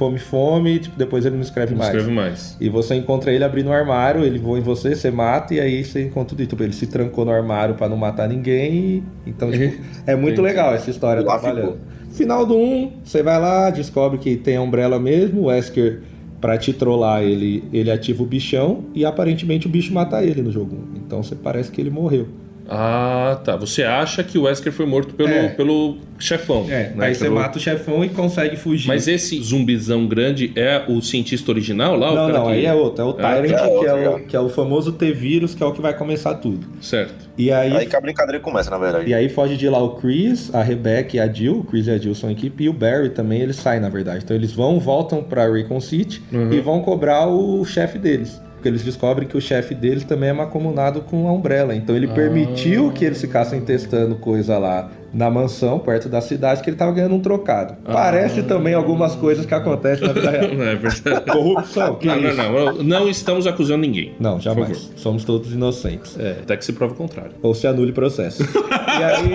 e, tipo, depois ele não escreve mais. Escreve mais. E você encontra ele abrindo um armário, ele voa em você, você mata, e aí você encontra tudo. Tipo, ele se trancou no armário pra não matar ninguém. Então, tipo, é muito legal essa história Lá trabalhando. Final do 1, você vai lá, descobre que tem a Umbrella mesmo, o Wesker, pra te trollar, ele ativa o bichão, e aparentemente o bicho mata ele no jogo 1. Então, você parece que ele morreu. Ah, tá. Você acha que o Wesker foi morto pelo chefão. Aí né? você mata o chefão e consegue fugir. Mas esse zumbizão grande é o cientista original lá? Não, aí é outro. É o Tyrant, outro, que é o famoso T-Vírus, que é o que vai começar tudo. Certo. E Aí que a brincadeira começa, na verdade. E aí foge de lá o Chris, a Rebecca e a Jill. O Chris e a Jill são equipe. E o Barry também, ele sai, na verdade. Então eles voltam pra Raccoon City e vão cobrar o chefe deles. Porque eles descobrem que o chefe deles também é macomunado com a Umbrella. Então ele permitiu que eles ficassem testando coisa lá na mansão, perto da cidade, que ele tava ganhando um trocado. Parece também algumas coisas que acontecem na vida real. É verdade. Corrupção, que é isso? Não estamos acusando ninguém. Não, Por jamais. favor. Somos todos inocentes. Até que se prova o contrário. Ou se anule o processo. E aí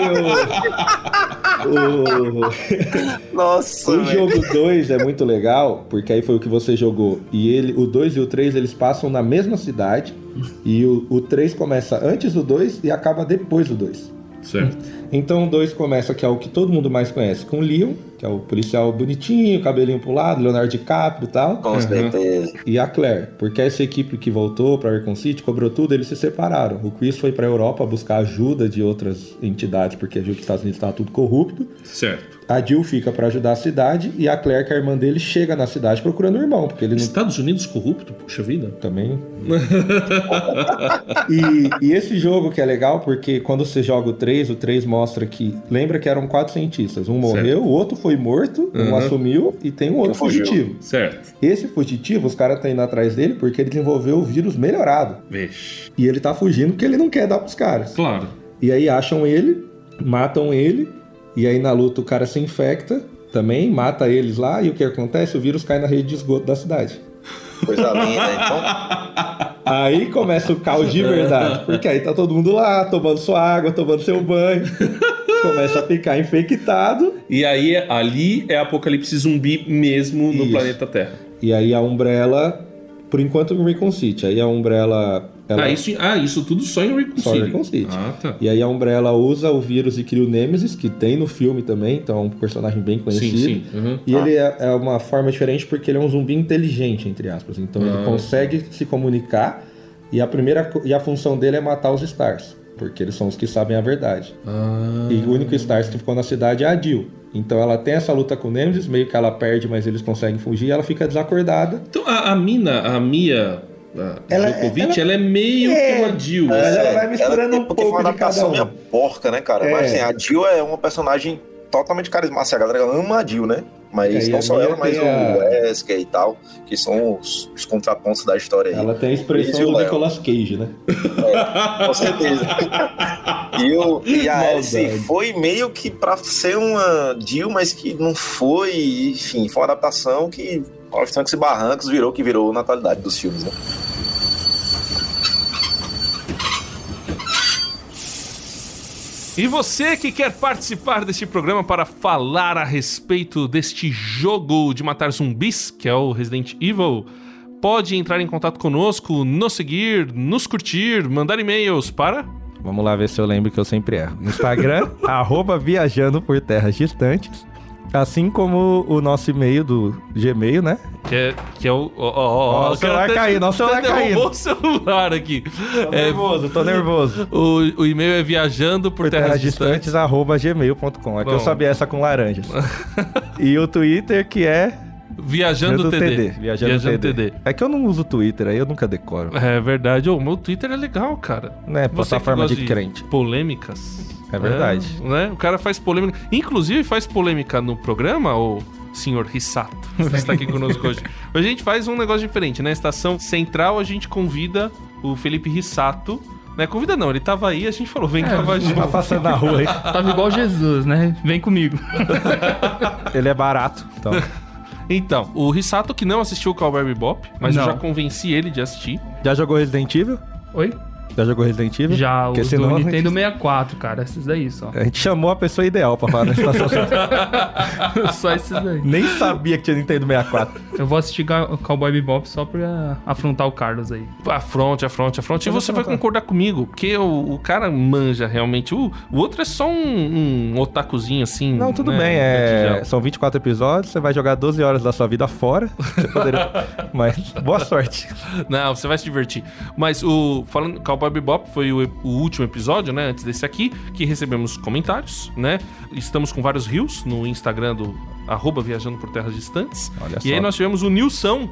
Nossa, o velho. jogo 2 é muito legal, porque aí foi o que você jogou. E o 2 e o 3, eles passam na mesma cidade. E o 3 começa antes do 2 e acaba depois do 2. Certo. Então o 2 começa, que é o que todo mundo mais conhece, com o Leon, que é o policial bonitinho, cabelinho pro lado, Leonardo DiCaprio e tal. Com certeza. E a Claire, porque essa equipe que voltou pra Raccoon City, cobrou tudo, eles se separaram. O Chris foi pra Europa buscar ajuda de outras entidades, porque viu que os Estados Unidos estava tudo corrupto. Certo. A Jill fica pra ajudar a cidade e a Claire, que é a irmã dele, chega na cidade procurando o irmão, porque ele não... Estados Unidos corrupto? Puxa vida. Também. e esse jogo que é legal, porque quando você joga o 3 mostra que... Lembra que eram 4 cientistas. Um morreu, o outro foi morto, um assumiu e tem um outro Fugiu. fugitivo. Certo. Esse fugitivo, os caras estão indo atrás dele porque ele desenvolveu o vírus melhorado. Vixe. E ele tá fugindo porque ele não quer dar pros caras. Claro. E aí acham ele, matam ele, e aí na luta o cara se infecta também, mata eles lá, e o que acontece? O vírus cai na rede de esgoto da cidade. Coisa linda, então. Aí começa o caos de verdade, porque aí tá todo mundo lá, tomando sua água, tomando seu banho, começa a ficar infectado. E aí, ali é apocalipse zumbi mesmo no Isso. planeta Terra. E aí a Umbrella, por enquanto em Recon City, aí a Umbrella... Isso tudo só em Recon Só City. em Recon City. Ah, tá. E aí a Umbrella usa o vírus e cria o Nemesis, que tem no filme também, então é um personagem bem conhecido. Sim. Uhum. E ele é uma forma diferente porque ele é um zumbi inteligente, entre aspas. Então ele consegue se comunicar e a função dele é matar os Stars, porque eles são os que sabem a verdade. E o único Stars que ficou na cidade é a Jill. Então ela tem essa luta com o Nemesis, meio que ela perde, mas eles conseguem fugir, e ela fica desacordada. Então a Mia... Djokovic, ela é meio que uma Jill. Mas ela vai misturando um porque pouco foi uma de cada adaptação um. meio porca, né, cara? Mas assim, a Jill é uma personagem totalmente carismática. A galera ama a Jill, né? Mas não só ela, mas o Wesker e tal, que são os contrapontos da história aí. Ela tem a expressão do Nicolas Cage, né? Com certeza. E a Alice foi meio que pra ser uma Jill, mas que não foi. Enfim, foi uma adaptação que, aos trancos e barrancos, virou o que virou na atualidade dos filmes, né? E você que quer participar deste programa para falar a respeito deste jogo de matar zumbis, que é o Resident Evil, pode entrar em contato conosco, nos seguir, nos curtir, mandar e-mails para... Vamos lá ver se eu lembro que eu sempre erro. Instagram, @viajando por terras distantes. Assim como o nosso e-mail do Gmail, né? Que é o... Nossa, o celular caindo, nosso celular caindo. Derrubou o celular aqui. Tô nervoso. O e-mail é viajando por terras distantes. @gmail.com. É que eu sabia essa com laranjas. E o Twitter que é... Viajando TD. Viajando TD. É que eu não uso Twitter, aí eu nunca decoro. É verdade. O meu Twitter é legal, cara. Não é plataforma de crente. Polêmicas. É verdade. Né? O cara faz polêmica. Inclusive faz polêmica no programa, o senhor Rissato, que está aqui conosco hoje. A gente faz um negócio diferente, né? Estação Central, a gente convida o Felipe Rissato. Né? Convida não, ele tava aí, a gente falou, vem cá, vai junto. Tá passando na rua aí. Tava igual Jesus, né? Vem comigo. Ele é barato, então... Então, o Rissato que não assistiu o Cowboy Bebop, mas eu Não. já convenci ele de assistir. Já jogou Resident Evil? Oi? Já jogou Resident Evil? Já, Porque os senão do a gente- Nintendo 64, cara. Esses daí só. A gente chamou a pessoa ideal pra falar na estação central. Só esses daí. Nem sabia que tinha Nintendo 64. Eu vou assistir Cowboy Bebop só pra afrontar o Carlos aí. Afronte. E você vai concordar comigo, porque o cara manja realmente. O outro é só um otakuzinho assim. Não, tudo né, bem. batijão. São 24 episódios, você vai jogar 12 horas da sua vida fora. Você poderia... Mas boa sorte. Não, você vai se divertir. Mas falando Cowboy Bebop foi o último episódio, né? Antes desse aqui, que recebemos comentários, né? Estamos com vários rios no Instagram do @viajando por terras distantes. Olha E só. aí nós tivemos o Nilson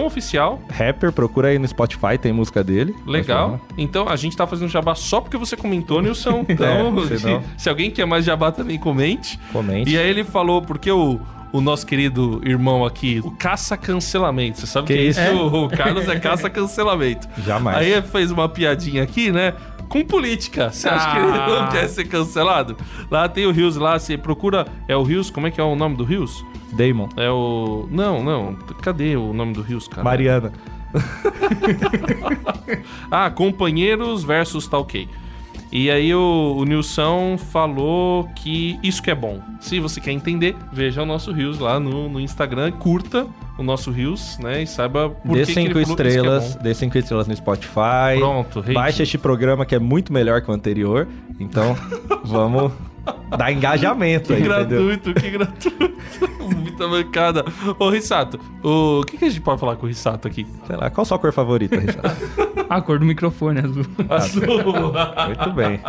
Oficial. Rapper, procura aí no Spotify, tem música dele. Legal. Então a gente tá fazendo jabá só porque você comentou, Nilson. Então, senão- se alguém quer mais jabá também, comente. Comente. E aí ele falou, porque o nosso querido irmão aqui, o caça-cancelamento. Você sabe Que que é isso? isso? O Carlos é caça-cancelamento. Jamais. Aí ele fez uma piadinha aqui, né? Com política. Você acha que ele não quer ser cancelado? Lá tem o Rios lá, você procura... É o Rios, como é que é o nome do Rios? Damon. É o... Não. Cadê o nome do Rios, cara? Mariana. Companheiros versus tá ok. E aí o Nilson falou que isso que é bom. Se você quer entender, veja o nosso Rios lá no Instagram, curta o nosso Rios, né? E saiba por Dê que 5 ele falou que isso que é estrelas, bom. dê 5 estrelas no Spotify. Pronto, rating. Baixa este programa que é muito melhor que o anterior. Então, vamos dar engajamento aí, entendeu? Que gratuito. Muita mancada. Ô, Rissato, o que a gente pode falar com o Rissato aqui? Sei lá, qual a sua cor favorita, Richard? A cor do microfone azul. Azul. Muito bem.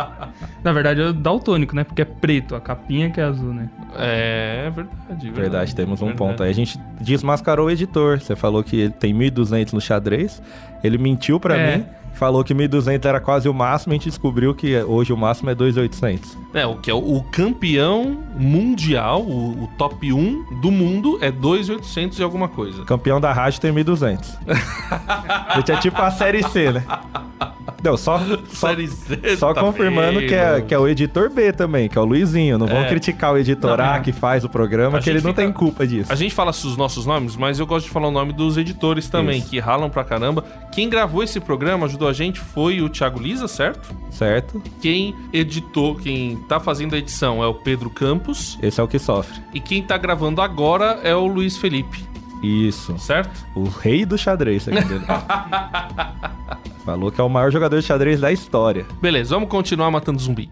Na verdade é daltônico, né? Porque é preto, a capinha que é azul, né? É verdade. Verdade, temos um Verdade. ponto aí. A gente desmascarou o editor. Você falou que ele tem 1.200 no xadrez. Ele mentiu pra mim. Falou que 1.200 era quase o máximo. A gente descobriu que hoje o máximo é 2.800. O que é o campeão mundial, o top 1 do mundo é 2.800 e alguma coisa. Campeão da rádio tem 1.200. A gente é tipo a série C, né? Não, só Série Z, só tá confirmando bem, que é o editor B também, que é o Luizinho. Não vão criticar o editor Não, A que faz o programa, a que ele gente não fica- tem culpa disso. A gente fala os nossos nomes, mas eu gosto de falar o nome dos editores também, Isso. que ralam pra caramba. Quem gravou esse programa, ajudou a gente, foi o Thiago Lisa, certo? Certo? Quem editou, quem tá fazendo a edição é o Pedro Campos. Esse é o que sofre. E quem tá gravando agora é o Luiz Felipe, Isso. certo? O rei do xadrez, segundo ele. Falou que é o maior jogador de xadrez da história. Beleza, vamos continuar matando zumbi.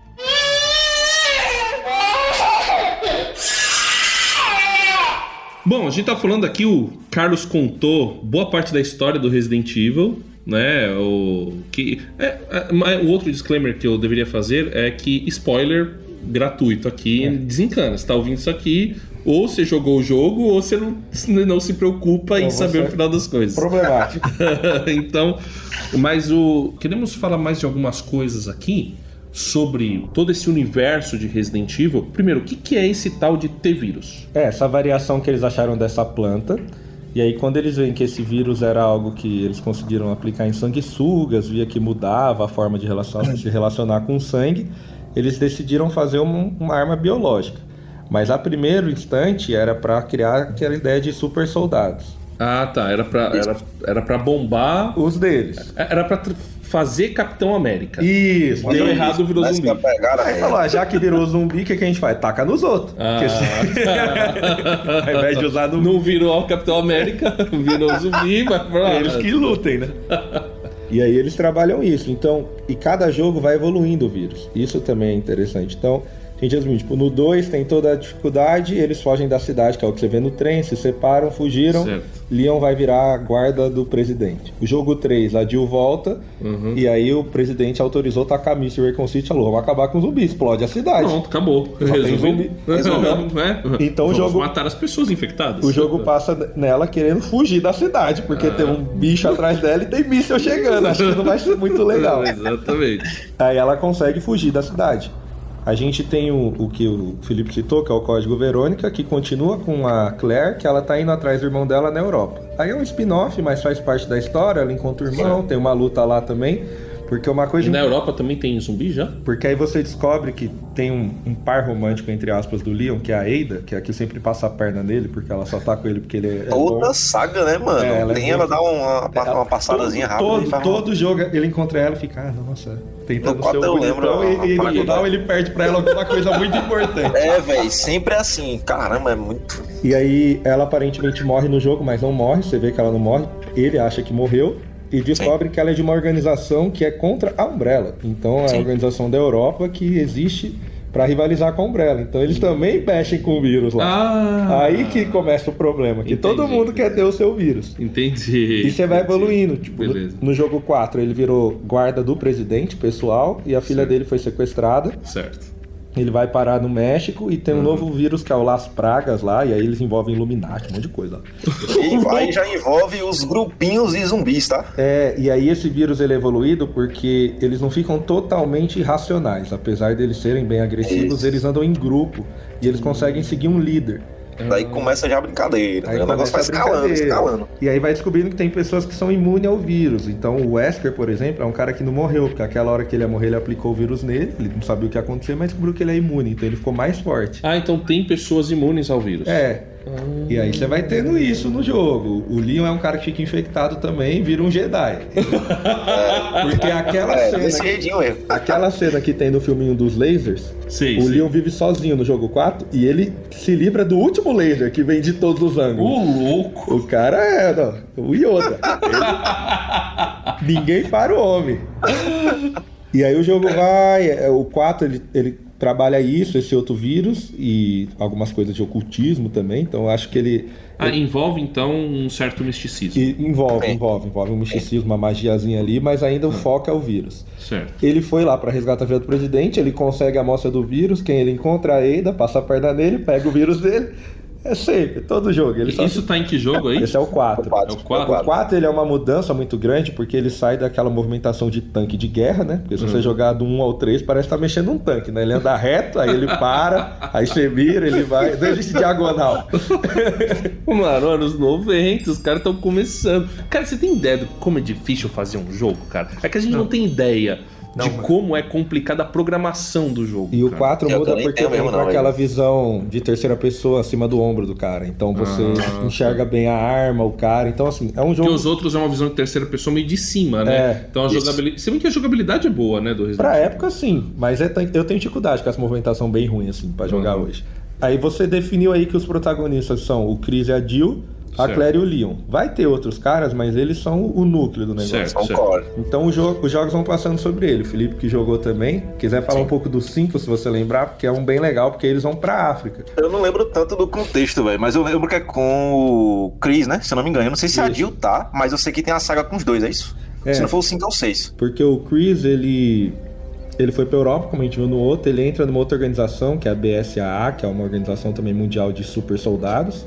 Bom, a gente tá falando aqui, o Carlos contou boa parte da história do Resident Evil, né? O outro disclaimer que eu deveria fazer é que spoiler gratuito aqui desencana. Você tá ouvindo isso aqui, ou você jogou o jogo, ou você não se preocupa em Ou saber você- o final das coisas. Problemático. Então, queremos falar mais de algumas coisas aqui sobre todo esse universo de Resident Evil. Primeiro, o que é esse tal de T-Vírus? Essa variação que eles acharam dessa planta. E aí, quando eles veem que esse vírus era algo que eles conseguiram aplicar em sanguessugas, via que mudava a forma de se relacionar com o sangue, eles decidiram fazer uma arma biológica. Mas a primeiro instante era para criar aquela ideia de super soldados. Ah, tá. Era pra bombar. Os deles. Era pra fazer Capitão América. Isso. Deu errado, virou Essa zumbi. é a pegada, Aí falou, já que virou zumbi, o que a gente faz? Taca nos outros. Porque ao invés de usar no Não virou o Capitão América, virou zumbi, mas pra... eles que lutem, né? E aí eles trabalham isso. Então, e cada jogo vai evoluindo o vírus. Isso também é interessante. Então, a gente resume, tipo, no 2 tem toda a dificuldade, eles fogem da cidade, que é o que você vê no trem, se separam, fugiram. Certo. Leon vai virar a guarda do presidente. O jogo 3, a Jill volta, e aí o presidente autorizou tacar míssil Raycon City, falou, vamos acabar com o zumbi, explode a cidade. Pronto, acabou. tem zumbi. Resolvemos, né? Então o Vamos jogo- matar as pessoas infectadas. O jogo passa nela querendo fugir da cidade, porque tem um bicho atrás dela e tem míssil chegando. Acho que não vai ser muito legal. Exatamente. Aí ela consegue fugir da cidade. A gente tem o que o Felipe citou, que é o Código Verônica, que continua com a Claire, que ela tá indo atrás do irmão dela na Europa. Aí é um spin-off, mas faz parte da história, ela encontra o irmão, tem uma luta lá também. Porque uma E coisa... na Europa também tem zumbi já? Porque aí você descobre que tem um par romântico, entre aspas, do Leon, que é a Ada, que é a que sempre passa a perna nele, porque ela só tá com ele porque ele é Toda bom. saga, né, mano? Ela é Tem muito- ela dá uma passadazinha rápida. e faz uma- Todo jogo ele encontra ela e fica, nossa, tentando No ser 4 o eu lembro bonitão, e a no faculdade. final ele perde pra ela alguma coisa muito importante. É, velho, sempre é assim. Caramba, é muito. E aí ela aparentemente morre no jogo, mas não morre, você vê que ela não morre, ele acha que morreu. E descobre que ela é de uma organização que é contra a Umbrella. Então é a organização da Europa que existe pra rivalizar com a Umbrella. Então eles também mexem com o vírus lá. Ah! Aí que começa o problema, que todo Entendi. mundo quer ter o seu vírus. Entendi. E você vai Entendi. evoluindo. Tipo, Beleza. no jogo 4 ele virou guarda do presidente pessoal e a filha dele foi sequestrada. Certo. Ele vai parar no México e tem um novo vírus que é o Las Pragas lá, e aí eles envolvem Illuminati, um monte de coisa lá. E aí já envolve os grupinhos de zumbis, tá? E aí esse vírus ele é evoluído porque eles não ficam totalmente irracionais. Apesar deles serem bem agressivos, Isso. eles andam em grupo e eles conseguem seguir um líder. Daí começa já a brincadeira. Aí Né? O negócio vai começa a escalando, brincadeira. escalando. E aí vai descobrindo que tem pessoas que são imunes ao vírus. Então o Wesker, por exemplo, é um cara que não morreu, porque aquela hora que ele ia morrer, ele aplicou o vírus nele, ele não sabia o que ia acontecer, mas descobriu que ele é imune, então ele ficou mais forte. Ah, então tem pessoas imunes ao vírus. E aí você vai tendo isso no jogo. O Leon é um cara que fica infectado também, vira um Jedi. Porque aquela Desse cena... jeitinho mesmo. Aquela cena que tem no filminho dos lasers, Sim, o sim. Leon vive sozinho no jogo 4 e ele se livra do último laser que vem de todos os ângulos. Louco! O cara é o Yoda. Ninguém para o homem. E aí o jogo vai... O 4 ele trabalha isso, esse outro vírus e algumas coisas de ocultismo também. Então eu acho que ele... Envolve então um certo misticismo. Envolve um misticismo, uma magiazinha ali, mas ainda o foco é o vírus. Certo. Ele foi lá pra resgatar a filha do presidente, ele consegue a amostra do vírus, quem ele encontra a Ada, passa a perna nele, pega o vírus dele, É sempre, todo jogo. Ele só... Isso tá em que jogo aí? Esse é o 4. É o 4? O 4 ele é uma mudança muito grande porque ele sai daquela movimentação de tanque de guerra, né? Porque se você jogar do 1 ao 3, parece que tá mexendo num tanque, né? Ele anda reto, aí ele para, aí você mira, ele vai. Não existe diagonal. Mano, anos 90, os caras estão começando. Cara, você tem ideia de como é difícil fazer um jogo, cara? É que a gente não tem ideia de como é complicada a programação do jogo. E o 4 muda porque mesmo, tem aquela visão de terceira pessoa acima do ombro do cara. Então você enxerga bem a arma, o cara. Então, assim, é um jogo. Porque os outros é uma visão de terceira pessoa meio de cima, né? Então a jogabilidade. Se bem que a jogabilidade é boa, né? Do Resident Pra Evil. época, sim. Mas eu tenho dificuldade com essa movimentação bem ruim, assim, pra jogar hoje. Aí você definiu aí que os protagonistas são o Chris e a Jill, a Claire e o Leon. Vai ter outros caras, mas eles são o núcleo do negócio. Certo. Então os jogos vão passando sobre ele. O Felipe que jogou também. Quiser falar um pouco do 5, se você lembrar, porque é um bem legal, porque eles vão pra África. Eu não lembro tanto do contexto, velho, mas eu lembro que é com o Chris, né? Se eu não me engano. Eu não sei se a Jill tá, mas eu sei que tem a saga com os dois, é isso? Se não for o 5 ou 6. Porque o Chris, ele foi pra Europa, como a gente viu no outro, ele entra numa outra organização, que é a BSAA, que é uma organização também mundial de super soldados.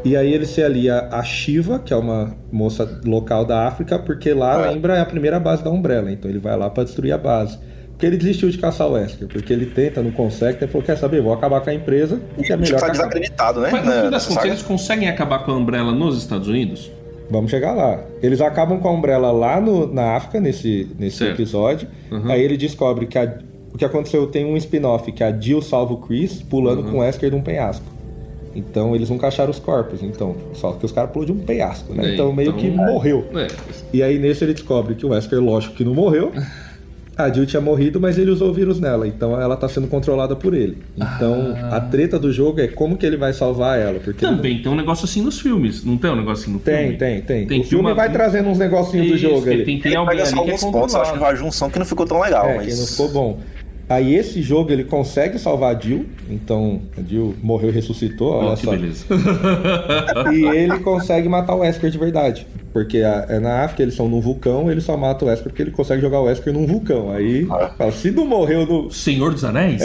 E aí ele se alia a Shiva, que é uma moça local da África, porque lá, lembra, é a primeira base da Umbrella, então ele vai lá pra destruir a base. Porque ele desistiu de caçar o Wesker, porque ele tenta, não consegue, ele falou, quer saber, vou acabar com a empresa, que é melhor Tá que desacreditado, né? Mas no fim das contas, eles conseguem acabar com a Umbrella nos Estados Unidos? Vamos chegar lá. Eles acabam com a Umbrella lá na África, nesse episódio. Aí ele descobre que o que aconteceu, tem um spin-off que a Jill salva o Chris pulando com o Wesker de um penhasco. Então eles nunca acharam os corpos. Então, só que os caras pulou de um penhasco, né? Então meio que morreu. E aí nesse ele descobre que o Wesker, lógico que não morreu. A Jill tinha morrido, mas ele usou o vírus nela, então ela tá sendo controlada por ele. Então, a treta do jogo é como que ele vai salvar ela. Porque também tem um negócio assim nos filmes, não tem um negócio assim no filme? Tem. O filme vai trazendo uns negocinhos do jogo ali. Tem alguém ali que é alguns pontos, acho que uma junção que não ficou tão legal. Mas... que não ficou bom. Aí esse jogo ele consegue salvar a Jill, então a Jill morreu e ressuscitou, olha só. Beleza. E ele consegue matar o Wesker de verdade. Porque na África eles são num vulcão, ele só mata o Wesker porque ele consegue jogar o Wesker num vulcão. Aí, fala, se não morreu no... Senhor dos Anéis?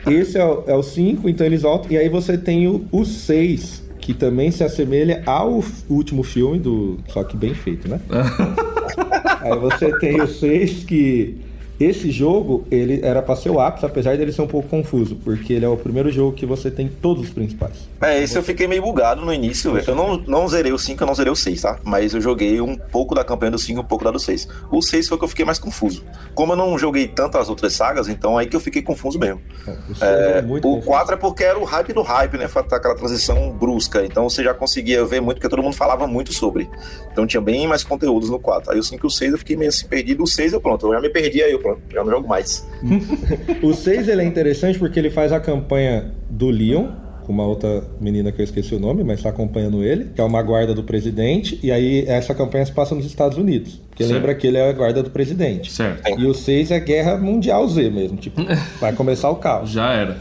Esse é o 5, então eles voltam. E aí você tem o 6, que também se assemelha ao último filme, só que bem feito, né? Aí você tem o 6 que... Esse jogo, ele era pra ser o ápice, apesar dele ser um pouco confuso, porque ele é o primeiro jogo que você tem todos os principais. Esse eu fiquei meio bugado no início, velho. Eu não zerei o 5, eu não zerei o 6, tá? Mas eu joguei um pouco da campanha do 5 e um pouco da do 6. O 6 foi que eu fiquei mais confuso. Como eu não joguei tanto as outras sagas, então aí que eu fiquei confuso mesmo. O 4 é porque era o hype do hype, né? Foi aquela transição brusca, então você já conseguia ver muito, porque todo mundo falava muito sobre. Então tinha bem mais conteúdos no 4. Aí o 5 e o 6 eu fiquei meio assim perdido. O 6 eu já me perdi, aí eu pronto. Já não jogo mais. O 6 ele é interessante porque ele faz a campanha do Leon, com uma outra menina que eu esqueci o nome, mas tá acompanhando ele, que é uma guarda do presidente, e aí essa campanha se passa nos Estados Unidos. Porque lembra que ele é a guarda do presidente. Certo. E o 6 é Guerra Mundial Z mesmo, tipo, vai começar o caos. Já era.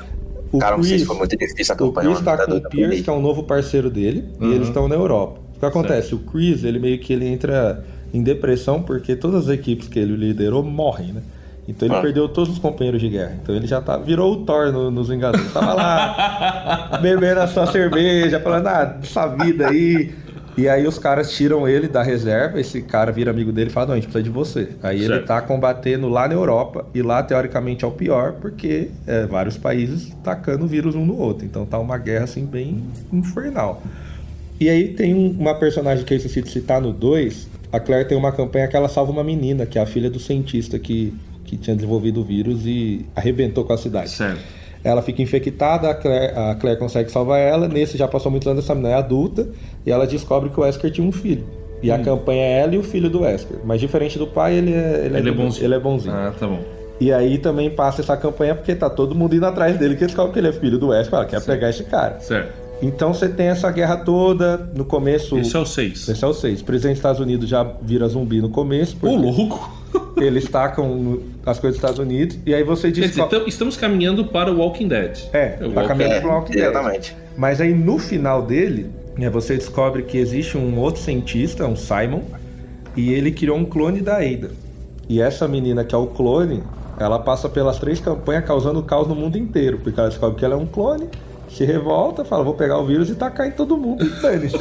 Cara, não sei se foi muito difícil a campanha. O Chris tá com o Pierce, que é um novo parceiro dele, e eles estão na Europa. O que acontece? O Chris, ele entra em depressão porque todas as equipes que ele liderou morrem, né? Então ele perdeu todos os companheiros de guerra. Então ele já virou o Thor nos Vingadores. Tava lá, bebendo a sua cerveja, falando, essa vida aí. E aí os caras tiram ele da reserva, esse cara vira amigo dele e fala, não, a gente precisa de você. Aí ele tá combatendo lá na Europa, e lá teoricamente é o pior, porque vários países tacando vírus um no outro. Então tá uma guerra assim bem infernal. E aí tem uma personagem que eu esqueci de citar no 2, a Claire tem uma campanha que ela salva uma menina, que é a filha do cientista que tinha desenvolvido o vírus e arrebentou com a cidade. Certo. Ela fica infectada, a Claire consegue salvar ela. Nesse já passou muitos anos, essa menina é adulta, e ela descobre que o Wesker tinha um filho. E a campanha é ela e o filho do Wesker. Mas diferente do pai, ele é bonzinho. Ele é bonzinho. Ah, tá bom. E aí também passa essa campanha porque tá todo mundo indo atrás dele, que descobre que ele é filho do Wesker. Ela quer pegar esse cara. Certo. Então você tem essa guerra toda, no começo... Esse é o 6. Esse é o 6. O presidente dos Estados Unidos já vira zumbi no começo. Ô, louco! Eles tacam as coisas dos Estados Unidos, e aí você diz... Estamos caminhando para o Walking Dead. Tá caminhando para o Walking Dead. Exatamente. Mas aí no final dele, você descobre que existe um outro cientista, um Simon, e ele criou um clone da Ada. E essa menina que é o clone, ela passa pelas 3 campanhas causando caos no mundo inteiro, porque ela descobre que ela é um clone, se revolta, fala, vou pegar o vírus e tacar em todo mundo, e dane-se.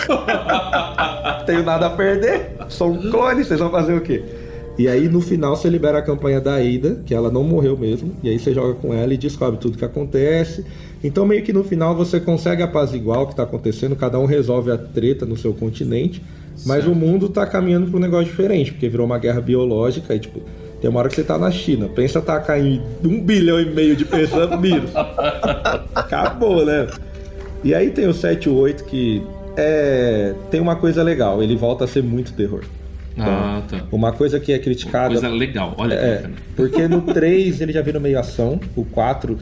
Tenho nada a perder, sou um clone, vocês vão fazer o quê? E aí no final você libera a campanha da Ada, que ela não morreu mesmo, e aí você joga com ela e descobre tudo que acontece. Então meio que no final você consegue apaziguar o que tá acontecendo, cada um resolve a treta no seu continente, mas o mundo tá caminhando pra um negócio diferente, porque virou uma guerra biológica e tipo, tem uma hora que você tá na China, pensa atacar em 1,5 bilhão de pessoas, vírus. Acabou, né? E aí tem o 7 e o 8 que tem uma coisa legal, ele volta a ser muito terror. Então, tá. Uma coisa que é criticada... Coisa legal, olha. Porque no 3 ele já vira meio ação, o 4...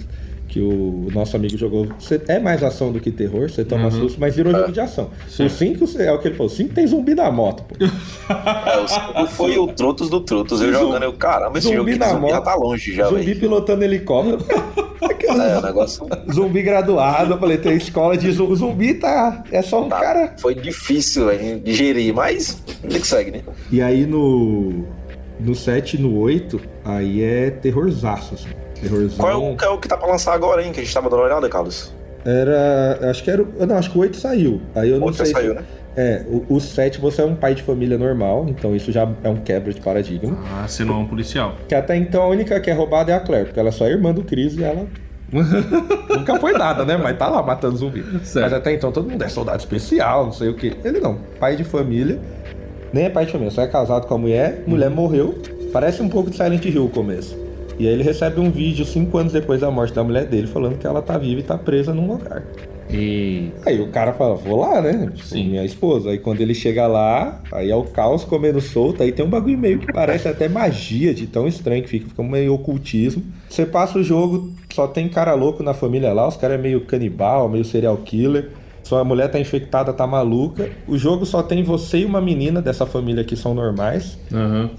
que o nosso amigo jogou, é mais ação do que terror, você toma susto, mas virou jogo de ação. Sim. O 5 é o que ele falou, o 5 tem zumbi na moto, pô. O 5 foi o Trotos do Trotos, eu jogando, caramba, esse jogo aqui de zumbi já tá longe já, zumbi véio. Pilotando helicóptero. O negócio... Zumbi graduado, eu falei, tem escola de zumbi. Zumbi é só um cara... Foi difícil, véio, de gerir, mas ele que segue, né? E aí no 7 e no 8, aí é terrorzaço, assim. Terrorzão. Qual é o que tá pra lançar agora, hein? Que a gente tava dando uma olhada, Carlos? Acho que o 8 saiu. Aí eu não sei. Saiu, né? O 7 você é um pai de família normal, então isso já é um quebra de paradigma. Ah, você não é um policial. Que até então a única que é roubada é a Claire, porque ela é só irmã do Chris e ela nunca foi nada, né? Mas tá lá matando zumbi. Certo. Mas até então todo mundo é soldado especial, não sei o que. Ele não, pai de família, nem é pai de família, só é casado com a mulher morreu. Parece um pouco de Silent Hill o começo. E aí ele recebe um vídeo 5 anos depois da morte da mulher dele, falando que ela tá viva e tá presa num lugar. E... Aí o cara fala, vou lá, né? Tipo, Sim. Minha esposa. Aí quando ele chega lá, aí é o caos comendo solto. Aí tem um bagulho meio que parece até magia, de tão estranho que fica meio ocultismo. Você passa o jogo, só tem cara louco na família lá, os caras é meio canibal, meio serial killer. Sua mulher tá infectada, tá maluca. O jogo só tem você e uma menina dessa família que são normais.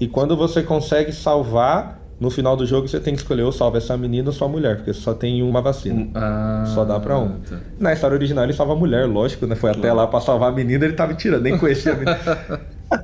E quando você consegue salvar... No final do jogo você tem que escolher ou salva essa menina ou sua mulher, porque só tem uma vacina. Só dá pra um. Tá. Na história original ele salva a mulher, lógico, né? Foi até lá pra salvar a menina, ele tava tirando, nem conhecia a menina.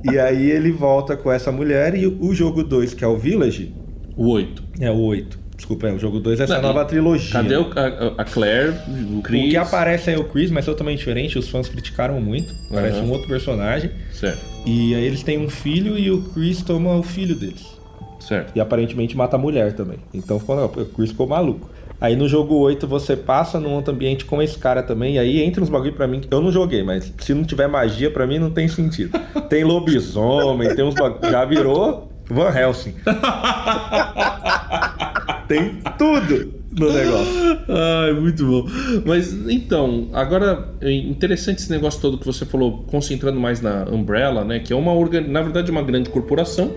E aí ele volta com essa mulher e o jogo 2, que é o Village... O 8. É o 8. Desculpa, o jogo 2 é essa nova trilogia. Cadê a Claire, o Chris? O que aparece é o Chris, mas totalmente diferente, os fãs criticaram muito. Parece um outro personagem. Certo. E aí eles têm um filho e o Chris toma o filho deles. Certo. E aparentemente mata a mulher também. Então o Chris ficou maluco. Aí no jogo 8 você passa num outro ambiente com esse cara também. E aí entra uns bagulho pra mim que eu não joguei, mas se não tiver magia pra mim não tem sentido. Tem lobisomem, tem uns bagulho. Já virou Van Helsing. Tem tudo no negócio. Ai, muito bom. Mas então, agora é interessante esse negócio todo que você falou, concentrando mais na Umbrella, né? Que é na verdade uma grande corporação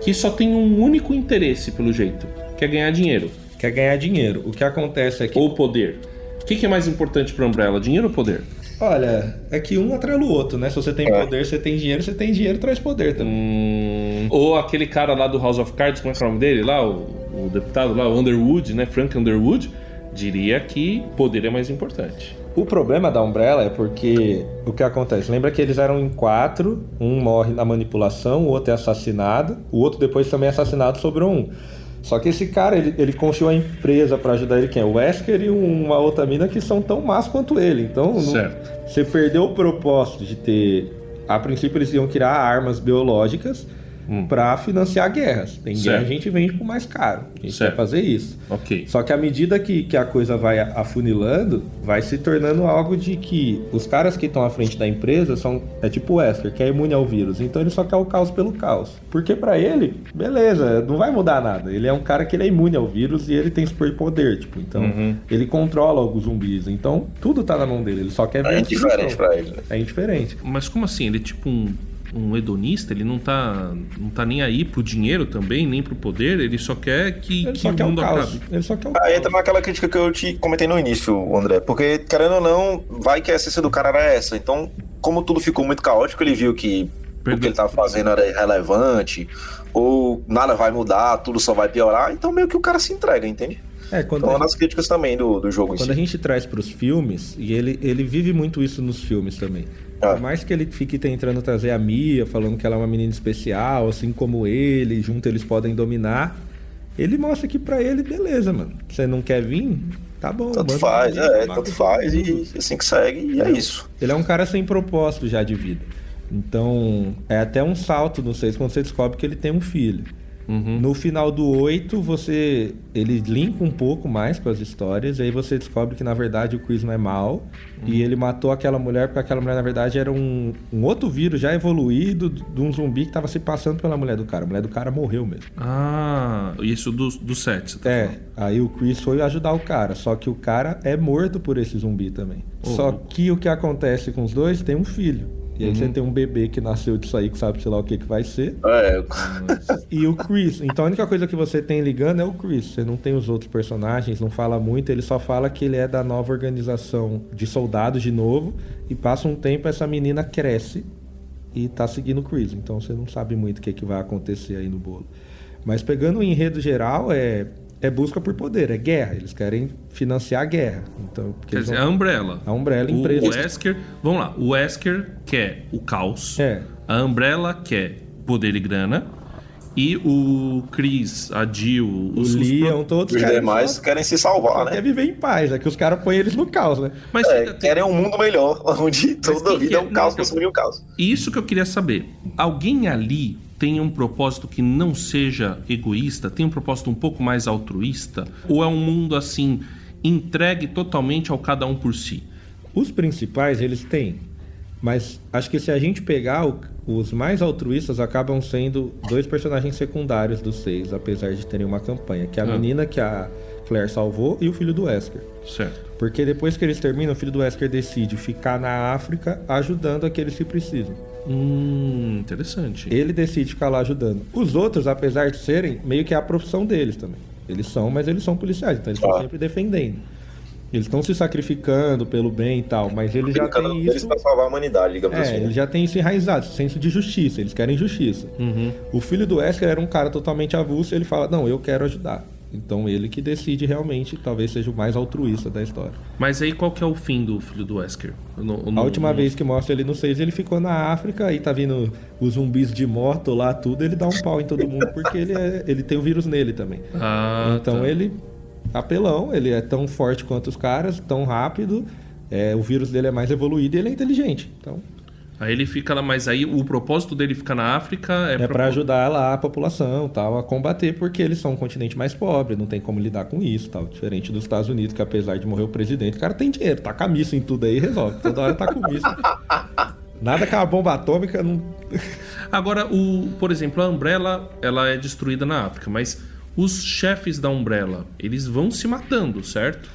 que só tem um único interesse, pelo jeito, que é ganhar dinheiro. Quer ganhar dinheiro. O que acontece é que... Ou poder. O que é mais importante pra Umbrella, dinheiro ou poder? Olha, é que um atrela o outro, né? Se você tem poder, você tem dinheiro traz poder também. Ou aquele cara lá do House of Cards, como é que é o nome dele lá? O deputado lá, o Underwood, né? Frank Underwood, diria que poder é mais importante. O problema da Umbrella é porque o que acontece? Lembra que eles eram em 4, um morre na manipulação, o outro é assassinado, o outro depois também é assassinado, sobrou um. Só que esse cara, ele confiou a empresa pra ajudar ele, quem é? O Wesker e uma outra mina que são tão más quanto ele. Então, você perdeu o propósito de ter... A princípio eles iam criar armas biológicas pra financiar guerras. Tem guerra, a gente vende por mais caro. A gente vai fazer isso. Ok. Só que à medida que a coisa vai afunilando, vai se tornando algo de que os caras que estão à frente da empresa é tipo o Wesker, que é imune ao vírus. Então ele só quer o caos pelo caos. Porque pra ele, beleza, não vai mudar nada. Ele é um cara que ele é imune ao vírus e ele tem superpoder, tipo. Então ele controla os zumbis. Então tudo tá na mão dele. Ele só quer ver. É indiferente pra ele, né? É indiferente. Mas como assim? Ele é tipo um hedonista? Ele não tá nem aí pro dinheiro também, nem pro poder? Ele só quer que o mundo acabe. Ele só quer o caos. Aí entra naquela crítica que eu te comentei no início, André. Porque, querendo ou não, vai que a essência do cara era essa. Então, como tudo ficou muito caótico, ele viu que o que ele tava fazendo era irrelevante, ou nada vai mudar, tudo só vai piorar. Então, meio que o cara se entrega, entende? Então, uma das críticas também do jogo em si. Quando a gente traz pros filmes, e ele vive muito isso nos filmes também. Por mais que ele fique tentando trazer a Mia, falando que ela é uma menina especial, assim como ele, junto eles podem dominar, Ele mostra que pra ele, beleza, mano. Você não quer vir? Tá bom. Tanto faz, tanto faz e assim que segue, e é isso. Ele é um cara sem propósito já de vida. Então, é até um salto no 6 quando você descobre que ele tem um filho. No final do 8, ele linka um pouco mais com as histórias, e aí você descobre que na verdade o Chris não é mal, e ele matou aquela mulher porque aquela mulher na verdade era um outro vírus já evoluído de um zumbi que tava se passando pela mulher do cara. A mulher do cara morreu mesmo. Ah, isso do 7, você tá falando. Aí o Chris foi ajudar o cara, só que o cara é morto por esse zumbi também. Só que o que acontece com os dois, tem um filho. E aí você tem um bebê que nasceu disso aí, que sabe sei lá o que vai ser. E o Chris. Então a única coisa que você tem ligando é o Chris. Você não tem os outros personagens, não fala muito. Ele só fala que ele é da nova organização de soldados de novo. E passa um tempo, essa menina cresce e tá seguindo o Chris. Então você não sabe muito o que vai acontecer aí no bolo. Mas pegando o enredo geral, é busca por poder, é guerra. Eles querem financiar a guerra. Então, quer dizer, a Umbrella. A Umbrella, empresa. O Wesker, vamos lá, o Wesker quer o caos, a Umbrella quer poder e grana, e o Chris, a Jill, o Leon, todos os demais querem se salvar, né? Quer viver em paz, é que os caras põem eles no caos, né? Mas querem um mundo melhor, onde toda a vida é um caos pra assumir o caos. Isso que eu queria saber. Alguém ali tem um propósito que não seja egoísta? Tem um propósito um pouco mais altruísta? Ou é um mundo assim, entregue totalmente ao cada um por si? Os principais, eles têm. Mas acho que se a gente pegar os mais altruístas, acabam sendo 2 personagens secundários dos 6, apesar de terem uma campanha. Que é a menina que a Claire salvou e o filho do Wesker. Certo. Porque depois que eles terminam, o filho do Wesker decide ficar na África ajudando aqueles que precisam. Interessante. Ele decide ficar lá ajudando. Os outros, apesar de serem, meio que é a profissão deles também. Eles são, mas eles são policiais, então eles estão sempre defendendo. Eles estão se sacrificando pelo bem e tal, mas eles já têm isso... para salvar a humanidade, digamos assim. Eles já têm isso enraizado, esse senso de justiça, eles querem justiça. O filho do Wesker era um cara totalmente avulso, ele fala, não, eu quero ajudar. Então ele que decide realmente, talvez seja o mais altruísta da história. Mas aí qual que é o fim do filho do Wesker? A última vez que mostra ele no 6, ele ficou na África, aí tá vindo os zumbis de moto lá, tudo, ele dá um pau em todo mundo, porque ele tem o vírus nele também. Então ele, apelão, ele é tão forte quanto os caras, tão rápido, o vírus dele é mais evoluído e ele é inteligente, então... Aí ele fica lá, mas aí o propósito dele ficar na África é para ajudar lá a população, tal, a combater, porque eles são um continente mais pobre, não tem como lidar com isso, tal, diferente dos Estados Unidos, que apesar de morrer o presidente, o cara tem dinheiro, tá com a missa em tudo aí, resolve, toda hora tá com missa. Nada com a bomba atômica, não... Agora, por exemplo, a Umbrella, ela é destruída na África, mas os chefes da Umbrella, eles vão se matando, certo?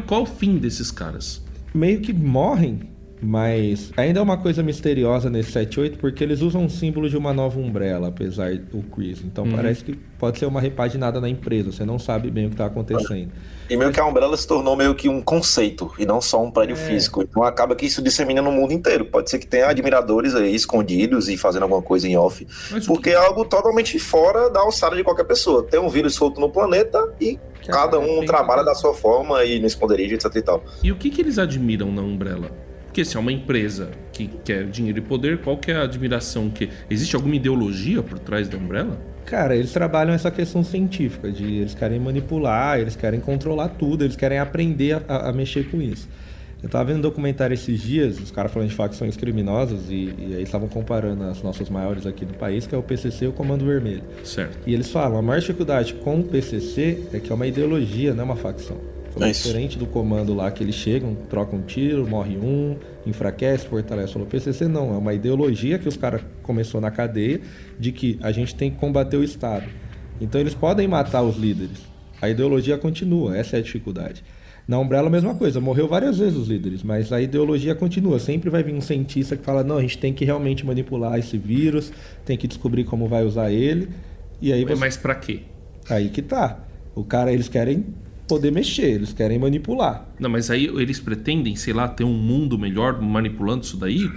Qual é o fim desses caras? Meio que morrem. Mas ainda é uma coisa misteriosa nesse 7-8, porque eles usam um símbolo de uma nova Umbrella, apesar do Chris. Então parece que pode ser uma repaginada na empresa, você não sabe bem o que está acontecendo. E meio que a Umbrella se tornou meio que um conceito, e não só um prédio físico. Então acaba que isso dissemina no mundo inteiro. Pode ser que tenha admiradores aí escondidos e fazendo alguma coisa em off, porque é algo totalmente fora da alçada de qualquer pessoa. Tem um vírus solto no planeta e cada um trabalha da sua forma e no esconderijo, etc e tal. E o que eles admiram na Umbrella? Porque se é uma empresa que quer dinheiro e poder, qual que é a admiração? Existe alguma ideologia por trás da Umbrella? Cara, eles trabalham essa questão científica, eles querem manipular, eles querem controlar tudo, eles querem aprender a mexer com isso. Eu tava vendo um documentário esses dias, os caras falando de facções criminosas, e aí estavam comparando as nossas maiores aqui do país, que é o PCC e o Comando Vermelho. Certo. E eles falam, a maior dificuldade com o PCC é que é uma ideologia, não é uma facção. Diferente do comando lá que eles chegam, trocam um tiro, morre um, enfraquece, fortalece. Falou, PCC não, é uma ideologia que os caras começou na cadeia de que a gente tem que combater o Estado. Então eles podem matar os líderes. A ideologia continua, essa é a dificuldade. Na Umbrella a mesma coisa, morreu várias vezes os líderes, mas a ideologia continua. Sempre vai vir um cientista que fala, não, a gente tem que realmente manipular esse vírus, tem que descobrir como vai usar ele. E aí Mas pra quê? Aí que tá. Eles querem poder mexer, eles querem manipular. Não, mas aí eles pretendem, sei lá, ter um mundo melhor manipulando isso daí?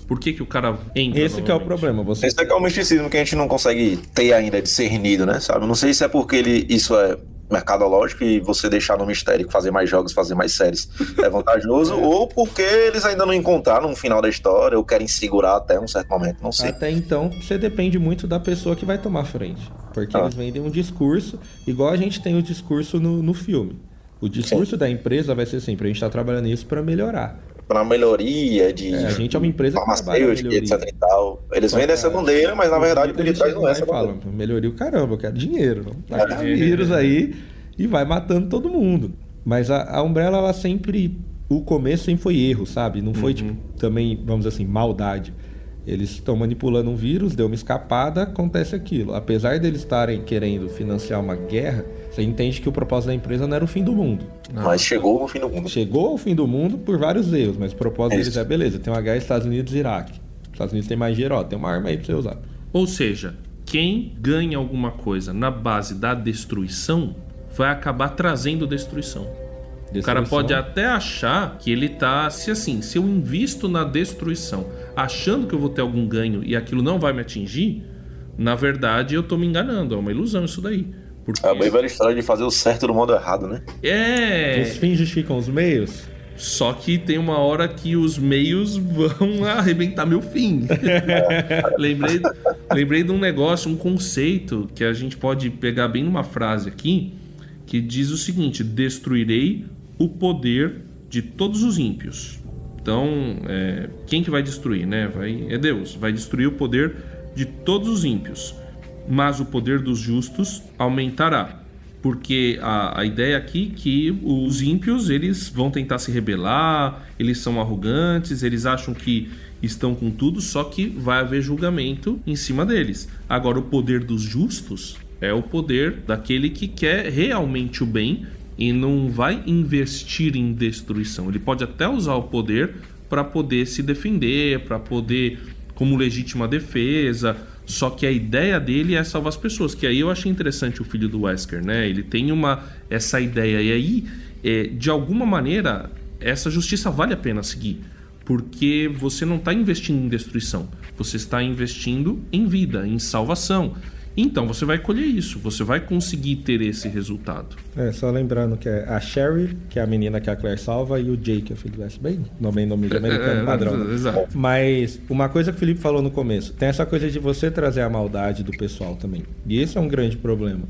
Por que o cara entra? Esse que é o problema. Esse é o misticismo que a gente não consegue ter ainda discernido, né? Sabe? Não sei se é porque isso é mercadológico e você deixar no mistério, fazer mais jogos, fazer mais séries é vantajoso, ou porque eles ainda não encontraram um final da história ou querem segurar até um certo momento, não sei. Até então, você depende muito da pessoa que vai tomar frente, porque eles vendem um discurso, igual a gente tem o discurso no filme. O discurso da empresa vai ser sempre, a gente tá trabalhando nisso para melhorar. Para melhoria de a gente é uma empresa farmacêutica, etc e tal. Eles vendem essa bandeira, mas na verdade por detrás não é essa bandeira. Melhoria o caramba, eu quero dinheiro. Não tacar vírus aí e vai matando todo mundo. Mas a Umbrella, ela sempre... O começo sempre foi erro, sabe? Não foi, tipo, também, vamos dizer assim, maldade. Eles estão manipulando um vírus, deu uma escapada, acontece aquilo. Apesar deles estarem querendo financiar uma guerra, você entende que o propósito da empresa não era o fim do mundo. Mas chegou no fim do mundo. Chegou ao fim do mundo por vários erros, mas o propósito deles é, beleza, tem uma guerra Estados Unidos e Iraque. Os Estados Unidos tem mais dinheiro, ó, tem uma arma aí pra você usar. Ou seja, quem ganha alguma coisa na base da destruição vai acabar trazendo destruição. O cara pode até achar que ele tá... Se eu invisto na destruição achando que eu vou ter algum ganho e aquilo não vai me atingir, na verdade eu tô me enganando. É uma ilusão isso daí. Porque... É a bem velha história de fazer o certo do modo errado, né? Os fins justificam os meios? Só que tem uma hora que os meios vão arrebentar meu fim. Lembrei de um negócio, um conceito que a gente pode pegar bem numa frase aqui, que diz o seguinte: destruirei o poder de todos os ímpios. Então, quem que vai destruir, né? É Deus. Vai destruir o poder de todos os ímpios. Mas o poder dos justos aumentará. Porque a ideia aqui é que os ímpios, eles vão tentar se rebelar, eles são arrogantes, eles acham que estão com tudo, só que vai haver julgamento em cima deles. Agora, o poder dos justos é o poder daquele que quer realmente o bem e não vai investir em destruição. Ele pode até usar o poder para poder se defender, para poder, como legítima defesa, só que a ideia dele é salvar as pessoas, que aí eu achei interessante o filho do Wesker, né? Ele tem essa ideia, e aí, de alguma maneira, essa justiça vale a pena seguir, porque você não está investindo em destruição, você está investindo em vida, em salvação. Então você vai colher isso, você vai conseguir ter esse resultado. Só lembrando que é a Sherry, que é a menina que a Claire salva, e o Jake, que é o filho do West. Bem, nome americano padrão. Né? Exato. Mas uma coisa que o Felipe falou no começo, tem essa coisa de você trazer a maldade do pessoal também. E esse é um grande problema.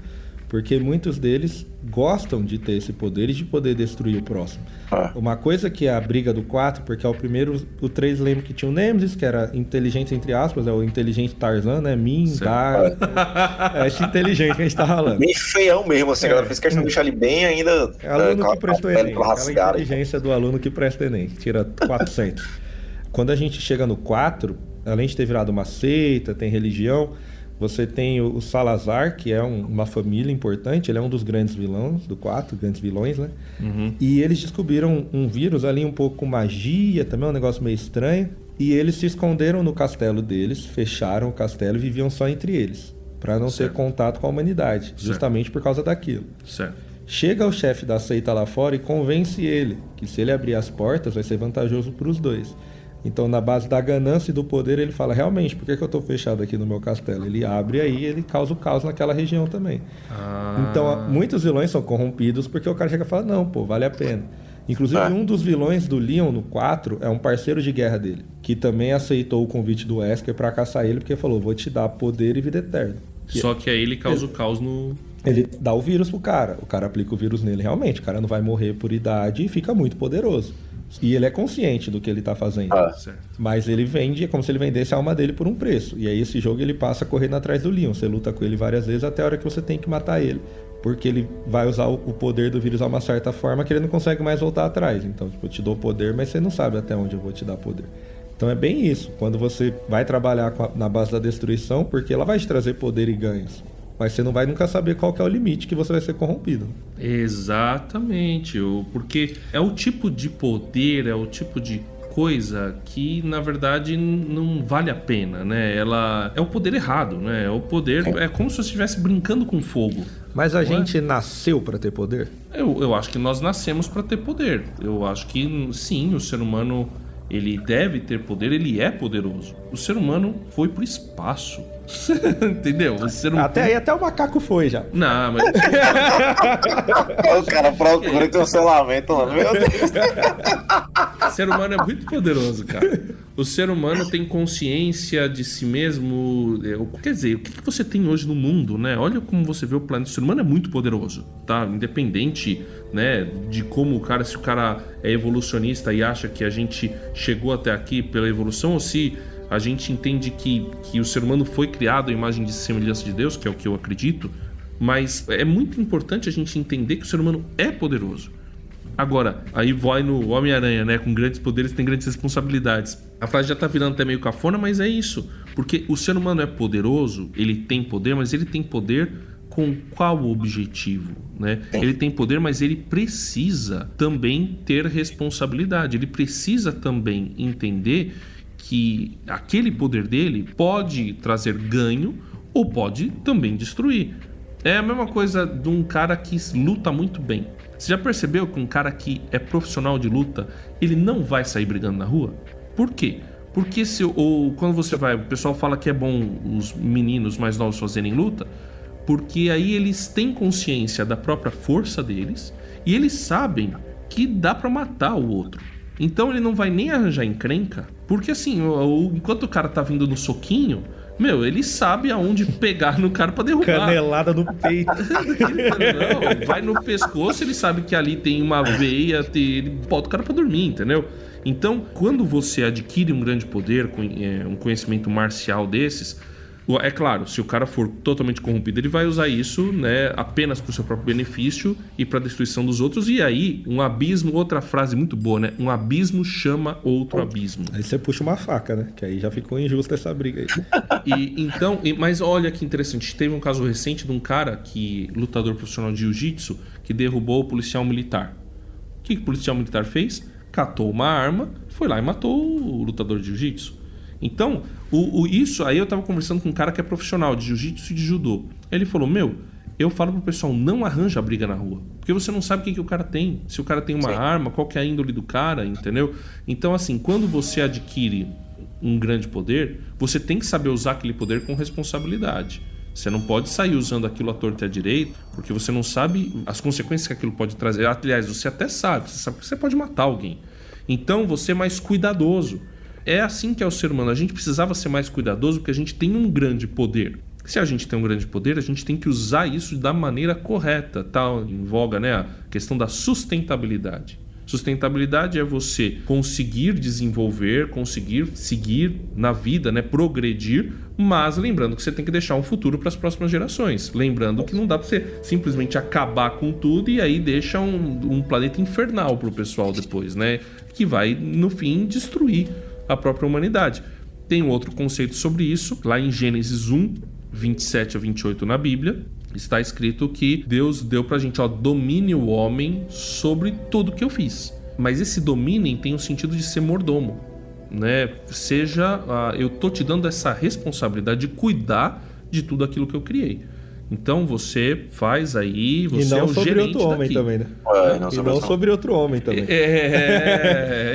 Porque muitos deles gostam de ter esse poder e de poder destruir o próximo. Uma coisa que é a briga do 4, porque é o 3 lembra que tinha o Nemesis, que era inteligente entre aspas, é o inteligente Tarzan, né? Dar. É esse inteligente que a gente tá falando. Bem feião mesmo, assim, a galera fez questão de deixar ele bem ainda. É aluno que prestou Enem, aquela inteligência do aluno que presta Enem, que tira 400. Quando a gente chega no 4, além de ter virado uma seita, tem religião, você tem o Salazar, que é uma família importante, ele é um dos grandes vilões do 4, grandes vilões, né? E eles descobriram um vírus ali um pouco com magia, também um negócio meio estranho, e eles se esconderam no castelo deles, fecharam o castelo e viviam só entre eles, para não ter contato com a humanidade, justamente por causa daquilo. Chega o chefe da seita lá fora e convence ele que se ele abrir as portas vai ser vantajoso para os dois. Então, na base da ganância e do poder, ele fala, realmente, por que eu estou fechado aqui no meu castelo? Ele abre aí, ele causa o caos naquela região também. Então, muitos vilões são corrompidos porque o cara chega e fala, não, pô, vale a pena. Inclusive, um dos vilões do Leon, no 4, é um parceiro de guerra dele, que também aceitou o convite do Wesker para caçar ele, porque falou, vou te dar poder e vida eterna. Só que aí ele causa o caos no... Ele dá o vírus pro cara, o cara aplica o vírus nele realmente, o cara não vai morrer por idade e fica muito poderoso. E ele é consciente do que ele tá fazendo. Mas ele vende, é como se ele vendesse a alma dele por um preço. E aí esse jogo ele passa correndo atrás do Leon. Você luta com ele várias vezes até a hora que você tem que matar ele. Porque ele vai usar o poder do vírus de uma certa forma que ele não consegue mais voltar atrás. Então, tipo, eu te dou poder, mas você não sabe até onde eu vou te dar poder. Então é bem isso. Quando você vai trabalhar na base da destruição, porque ela vai te trazer poder e ganhos. Mas você não vai nunca saber qual que é o limite que você vai ser corrompido. Exatamente. Porque é o tipo de poder, é o tipo de coisa que, na verdade, não vale a pena, né? Ela é o poder errado, né? É o poder... É como se você estivesse brincando com fogo. Mas a gente nasceu para ter poder? Eu acho que nós nascemos para ter poder. Eu acho que, sim, o ser humano... ele deve ter poder, ele é poderoso. O ser humano foi pro espaço. Entendeu? O ser humano... Até o macaco foi já. Não, mas... O cara procura cancelamento, mano. Meu Deus. O ser humano é muito poderoso, cara. O ser humano tem consciência de si mesmo. Quer dizer, o que você tem hoje no mundo, né? Olha como você vê o planeta. O ser humano é muito poderoso, tá? Independente, né, de como o cara... Se o cara é evolucionista e acha que a gente chegou até aqui pela evolução, ou se a gente entende que o ser humano foi criado à imagem e semelhança de Deus, que é o que eu acredito. Mas é muito importante a gente entender que o ser humano é poderoso. Agora, aí vai no Homem-Aranha, né? Com grandes poderes tem grandes responsabilidades. A frase já tá virando até meio cafona, mas é isso. Porque o ser humano é poderoso, ele tem poder, mas ele tem poder com qual objetivo, né? Ele tem poder, mas ele precisa também ter responsabilidade. Ele precisa também entender que aquele poder dele pode trazer ganho ou pode também destruir. É a mesma coisa de um cara que luta muito bem. Você já percebeu que um cara que é profissional de luta, ele não vai sair brigando na rua? Por quê? Porque quando você vai, o pessoal fala que é bom os meninos mais novos fazerem luta, porque aí eles têm consciência da própria força deles e eles sabem que dá pra matar o outro. Então ele não vai nem arranjar encrenca, porque assim, enquanto o cara tá vindo no soquinho, ele sabe aonde pegar no cara pra derrubar. Canelada no peito. Não, vai no pescoço, ele sabe que ali tem uma veia, ele bota o cara pra dormir, entendeu? Então, quando você adquire um grande poder, um conhecimento marcial desses, é claro, se o cara for totalmente corrompido, ele vai usar isso, né, apenas pro seu próprio benefício e pra destruição dos outros. E aí, um abismo, outra frase muito boa, né? Um abismo chama outro abismo. Aí você puxa uma faca, né? Que aí já ficou injusta essa briga aí. Mas olha que interessante, teve um caso recente de um cara lutador profissional de jiu-jitsu, que derrubou o policial militar. O que o policial militar fez? Catou uma arma, foi lá e matou o lutador de jiu-jitsu. Então, isso aí eu tava conversando com um cara que é profissional de jiu-jitsu e de judô. Ele falou, eu falo pro pessoal, não arranja briga na rua. Porque você não sabe o que o cara tem. Se o cara tem uma arma, qual que é a índole do cara, entendeu? Então, assim, quando você adquire um grande poder, você tem que saber usar aquele poder com responsabilidade. Você não pode sair usando aquilo à torta e à direita, porque você não sabe as consequências que aquilo pode trazer. Aliás, você até sabe, você sabe que você pode matar alguém. Então, você é mais cuidadoso. É assim que é o ser humano. A gente precisava ser mais cuidadoso porque a gente tem um grande poder. Se a gente tem um grande poder, a gente tem que usar isso da maneira correta. Tá em voga, né, a questão da sustentabilidade. Sustentabilidade é você conseguir desenvolver, conseguir seguir na vida, né, progredir, mas lembrando que você tem que deixar um futuro para as próximas gerações. Lembrando que não dá para você simplesmente acabar com tudo e aí deixa um planeta infernal para o pessoal depois, né, que vai, no fim, destruir a própria humanidade. Tem outro conceito sobre isso, lá em Gênesis 1, 27 a 28 na Bíblia, está escrito que Deus deu pra gente, domine o homem sobre tudo que eu fiz. Mas esse dominem tem o sentido de ser mordomo, né? Eu tô te dando essa responsabilidade de cuidar de tudo aquilo que eu criei. Então você faz aí, você é o gerente daqui. E não sobre outro homem também, né? E não sobre outro homem também.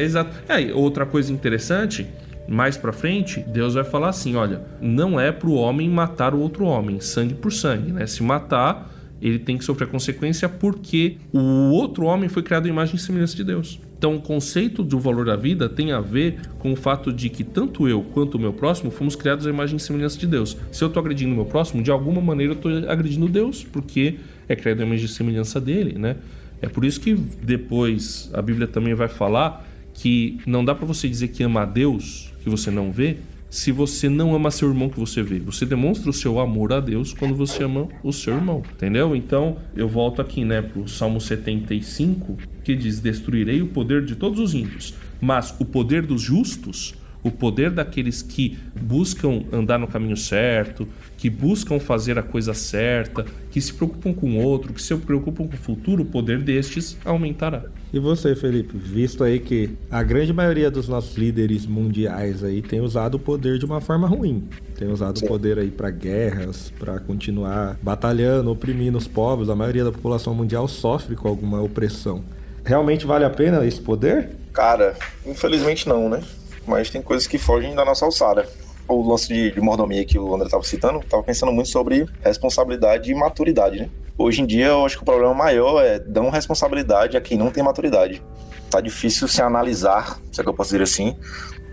Exato. Outra coisa interessante, mais pra frente, Deus vai falar assim, olha, não é pro homem matar o outro homem, sangue por sangue, né? Se matar, ele tem que sofrer a consequência porque o outro homem foi criado em imagem e semelhança de Deus. Então o conceito do valor da vida tem a ver com o fato de que tanto eu quanto o meu próximo fomos criados à imagem e semelhança de Deus. Se eu estou agredindo o meu próximo, de alguma maneira eu estou agredindo Deus, porque é criado à imagem e semelhança dele, né? É por isso que depois a Bíblia também vai falar que não dá para você dizer que ama a Deus, que você não vê, se você não ama seu irmão que você vê. Você demonstra o seu amor a Deus quando você ama o seu irmão, entendeu? Então, eu volto aqui, né, pro Salmo 75, que diz, destruirei o poder de todos os ímpios, mas o poder dos justos, o poder daqueles que buscam andar no caminho certo, que buscam fazer a coisa certa, que se preocupam com o outro, que se preocupam com o futuro, o poder destes aumentará. E você, Felipe, visto aí que a grande maioria dos nossos líderes mundiais aí tem usado o poder de uma forma ruim, tem usado o poder aí para guerras, para continuar batalhando, oprimindo os povos, a maioria da população mundial sofre com alguma opressão. realmente vale a pena esse poder? Cara, infelizmente não, né? Mas tem coisas que fogem da nossa alçada. O lance de mordomia que o André estava citando, estava pensando muito sobre responsabilidade e maturidade, né? Hoje em dia, eu acho que o problema maior é dar responsabilidade a quem não tem maturidade. Tá difícil se analisar, se é que eu posso dizer assim,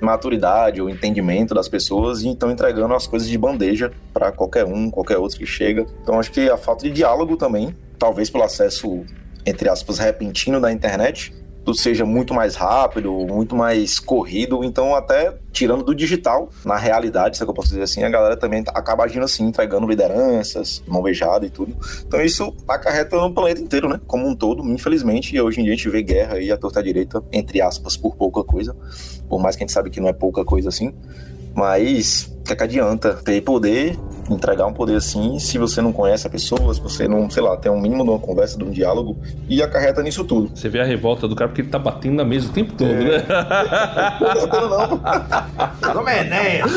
maturidade ou entendimento das pessoas, e então entregando as coisas de bandeja para qualquer outro que chega. Então acho que a falta de diálogo também, talvez pelo acesso, entre aspas, repentino da internet, tudo seja muito mais rápido, muito mais corrido, então até tirando do digital, na realidade, se é que eu posso dizer assim, a galera também acaba agindo assim, entregando lideranças, mão beijada e tudo. Então isso acarreta no planeta inteiro, né, como um todo, infelizmente, e hoje em dia a gente vê guerra aí à torta direita, entre aspas, por pouca coisa, por mais que a gente sabe que não é pouca coisa assim, mas o que adianta ter poder, entregar um poder assim, se você não conhece a pessoa, se você não, sei lá, tem um mínimo de uma conversa, de um diálogo, e acarreta nisso tudo. Você vê a revolta do cara porque ele tá batendo na mesa o tempo todo, né? Não é Enéas!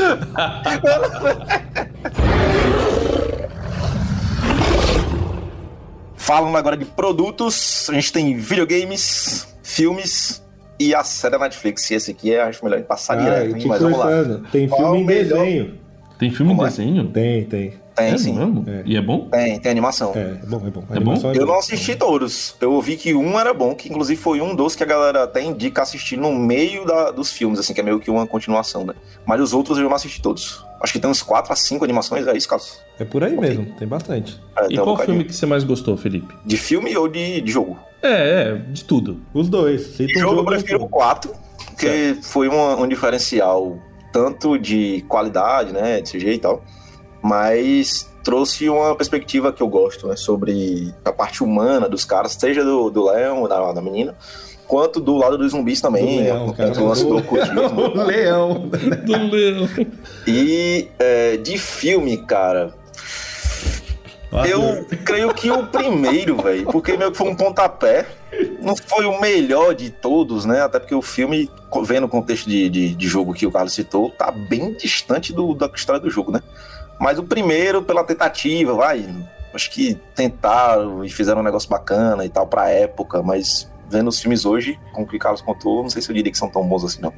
Falando agora de produtos, a gente tem videogames, filmes e a série da Netflix. E esse aqui acho melhor passar direto, hein? Mas vamos lá. Tem filme em desenho. Tem filme em Como é? desenho? Tem. Tem sim. Mesmo? É. E é bom? Tem animação. É bom. A É animação bom? é Eu boa. não assisti todos. Eu ouvi que um era bom, que inclusive foi um dos que a galera até indica assistir no meio dos filmes, assim, que é meio que uma continuação, né? Mas os outros eu não assisti todos. Acho que tem uns 4 a 5 animações, é isso, Carlos? É por aí mesmo, tem bastante. É, E tem um qual bocadinho. filme que você mais gostou, Felipe? De filme ou de jogo? De tudo. Os dois. Cita De um jogo eu jogo prefiro o 4, porque foi um diferencial tanto de qualidade, né, de CG e tal, mas trouxe uma perspectiva que eu gosto, né, sobre a parte humana dos caras, seja do Leon, da menina, quanto do lado dos zumbis também, Do Leão, cara. do lance do ocultismo. O leão. Do Leão. E de filme, cara, eu creio que o primeiro, velho, porque meio que foi um pontapé, não foi o melhor de todos, né? Até porque o filme, vendo o contexto de jogo que o Carlos citou, tá bem distante da história do jogo, né? Mas o primeiro, pela tentativa, acho que tentaram e fizeram um negócio bacana e tal pra época, mas vendo os filmes hoje, como o que o Carlos contou, não sei se eu diria que são tão bons assim, não.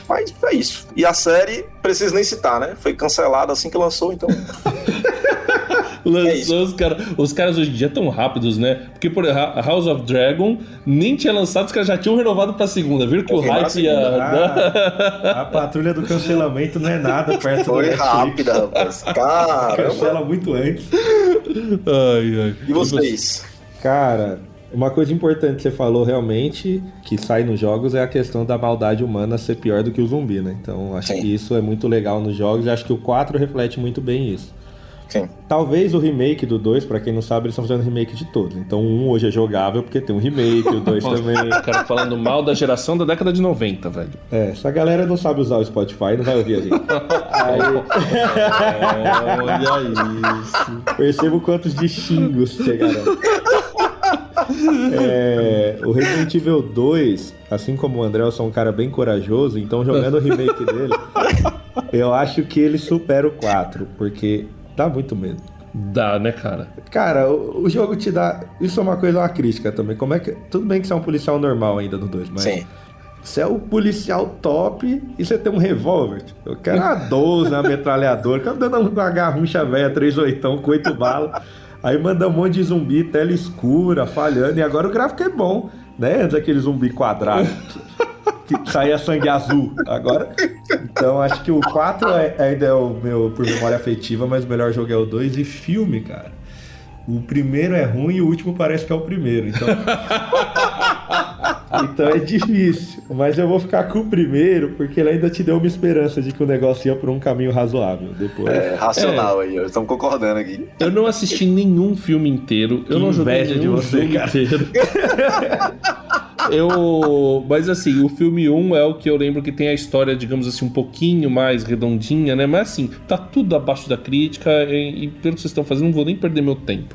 Mas é isso. E a série, preciso nem citar, né? Foi cancelada assim que lançou, então... Lançou os caras hoje em dia tão rápidos, né? Porque por House of Dragon nem tinha lançado, os caras já tinham renovado pra segunda. Viram que o hype ia... A patrulha do cancelamento não é nada perto Foi do rápida, rapaz. Caramba. Cancela muito antes. Ai. E vocês? Cara, uma coisa importante que você falou realmente, que sai nos jogos, é a questão da maldade humana ser pior do que o zumbi, né? Então acho Sim. que isso é muito legal nos jogos e acho que o 4 reflete muito bem isso. Sim. Talvez o remake do 2, pra quem não sabe, eles estão fazendo remake de todos. Então o 1 hoje é jogável porque tem um remake, o 2 também. O cara falando mal da geração da década de 90, velho. Se a galera não sabe usar o Spotify, não vai ouvir a gente. Olha isso. Percebo quantos de xingos chegaram. O Resident Evil 2, assim como o André, eu sou um cara bem corajoso, então jogando o remake dele, eu acho que ele supera o 4, porque dá muito medo. Dá, né, cara? Cara, o jogo te dá... Isso é uma coisa, uma crítica também. Como é que... Tudo bem que você é um policial normal ainda no 2, mas... Sim. Você é o policial top e você tem um revólver. Eu quero uma 12, uma metralhadora. Quero dando uma garrucha velha, 38 com 8 balas. Aí manda um monte de zumbi, tela escura, falhando. E agora o gráfico é bom, né? Antes aquele zumbi quadrado que saía sangue azul. Agora... Então acho que o 4 ainda é o meu, por memória afetiva, mas o melhor jogo é o 2. E filme, cara, o primeiro é ruim e o último parece que é o primeiro. Então é difícil. Mas eu vou ficar com o primeiro, porque ele ainda te deu uma esperança de que o negócio ia por um caminho razoável. Depois... Racional aí, estamos concordando aqui. Eu não assisti nenhum filme inteiro. Eu não joguei inveja de nenhum você, jogo cara. inteiro. Mas assim, o filme 1 é o que eu lembro que tem a história, digamos assim, um pouquinho mais redondinha, né? Mas assim, tá tudo abaixo da crítica e pelo que vocês estão fazendo, não vou nem perder meu tempo.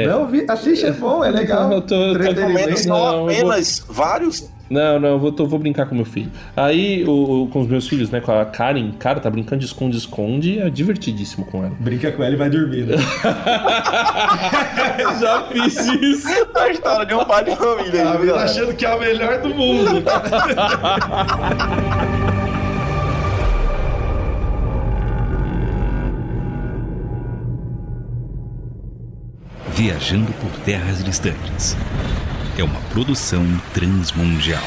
Não, assiste, é bom, é legal. Eu tô- Recomendo só Não, apenas vários Não, vou brincar com meu filho. Aí, com os meus filhos, né, com a Karen, cara, tá brincando de esconde-esconde, é divertidíssimo com ela. Brinca com ela e vai dormir, né? Já fiz isso. A história de um pai de família. Tá Aí, galera. achando que é a melhor do mundo. Viajando por terras distantes. É uma produção transmundial.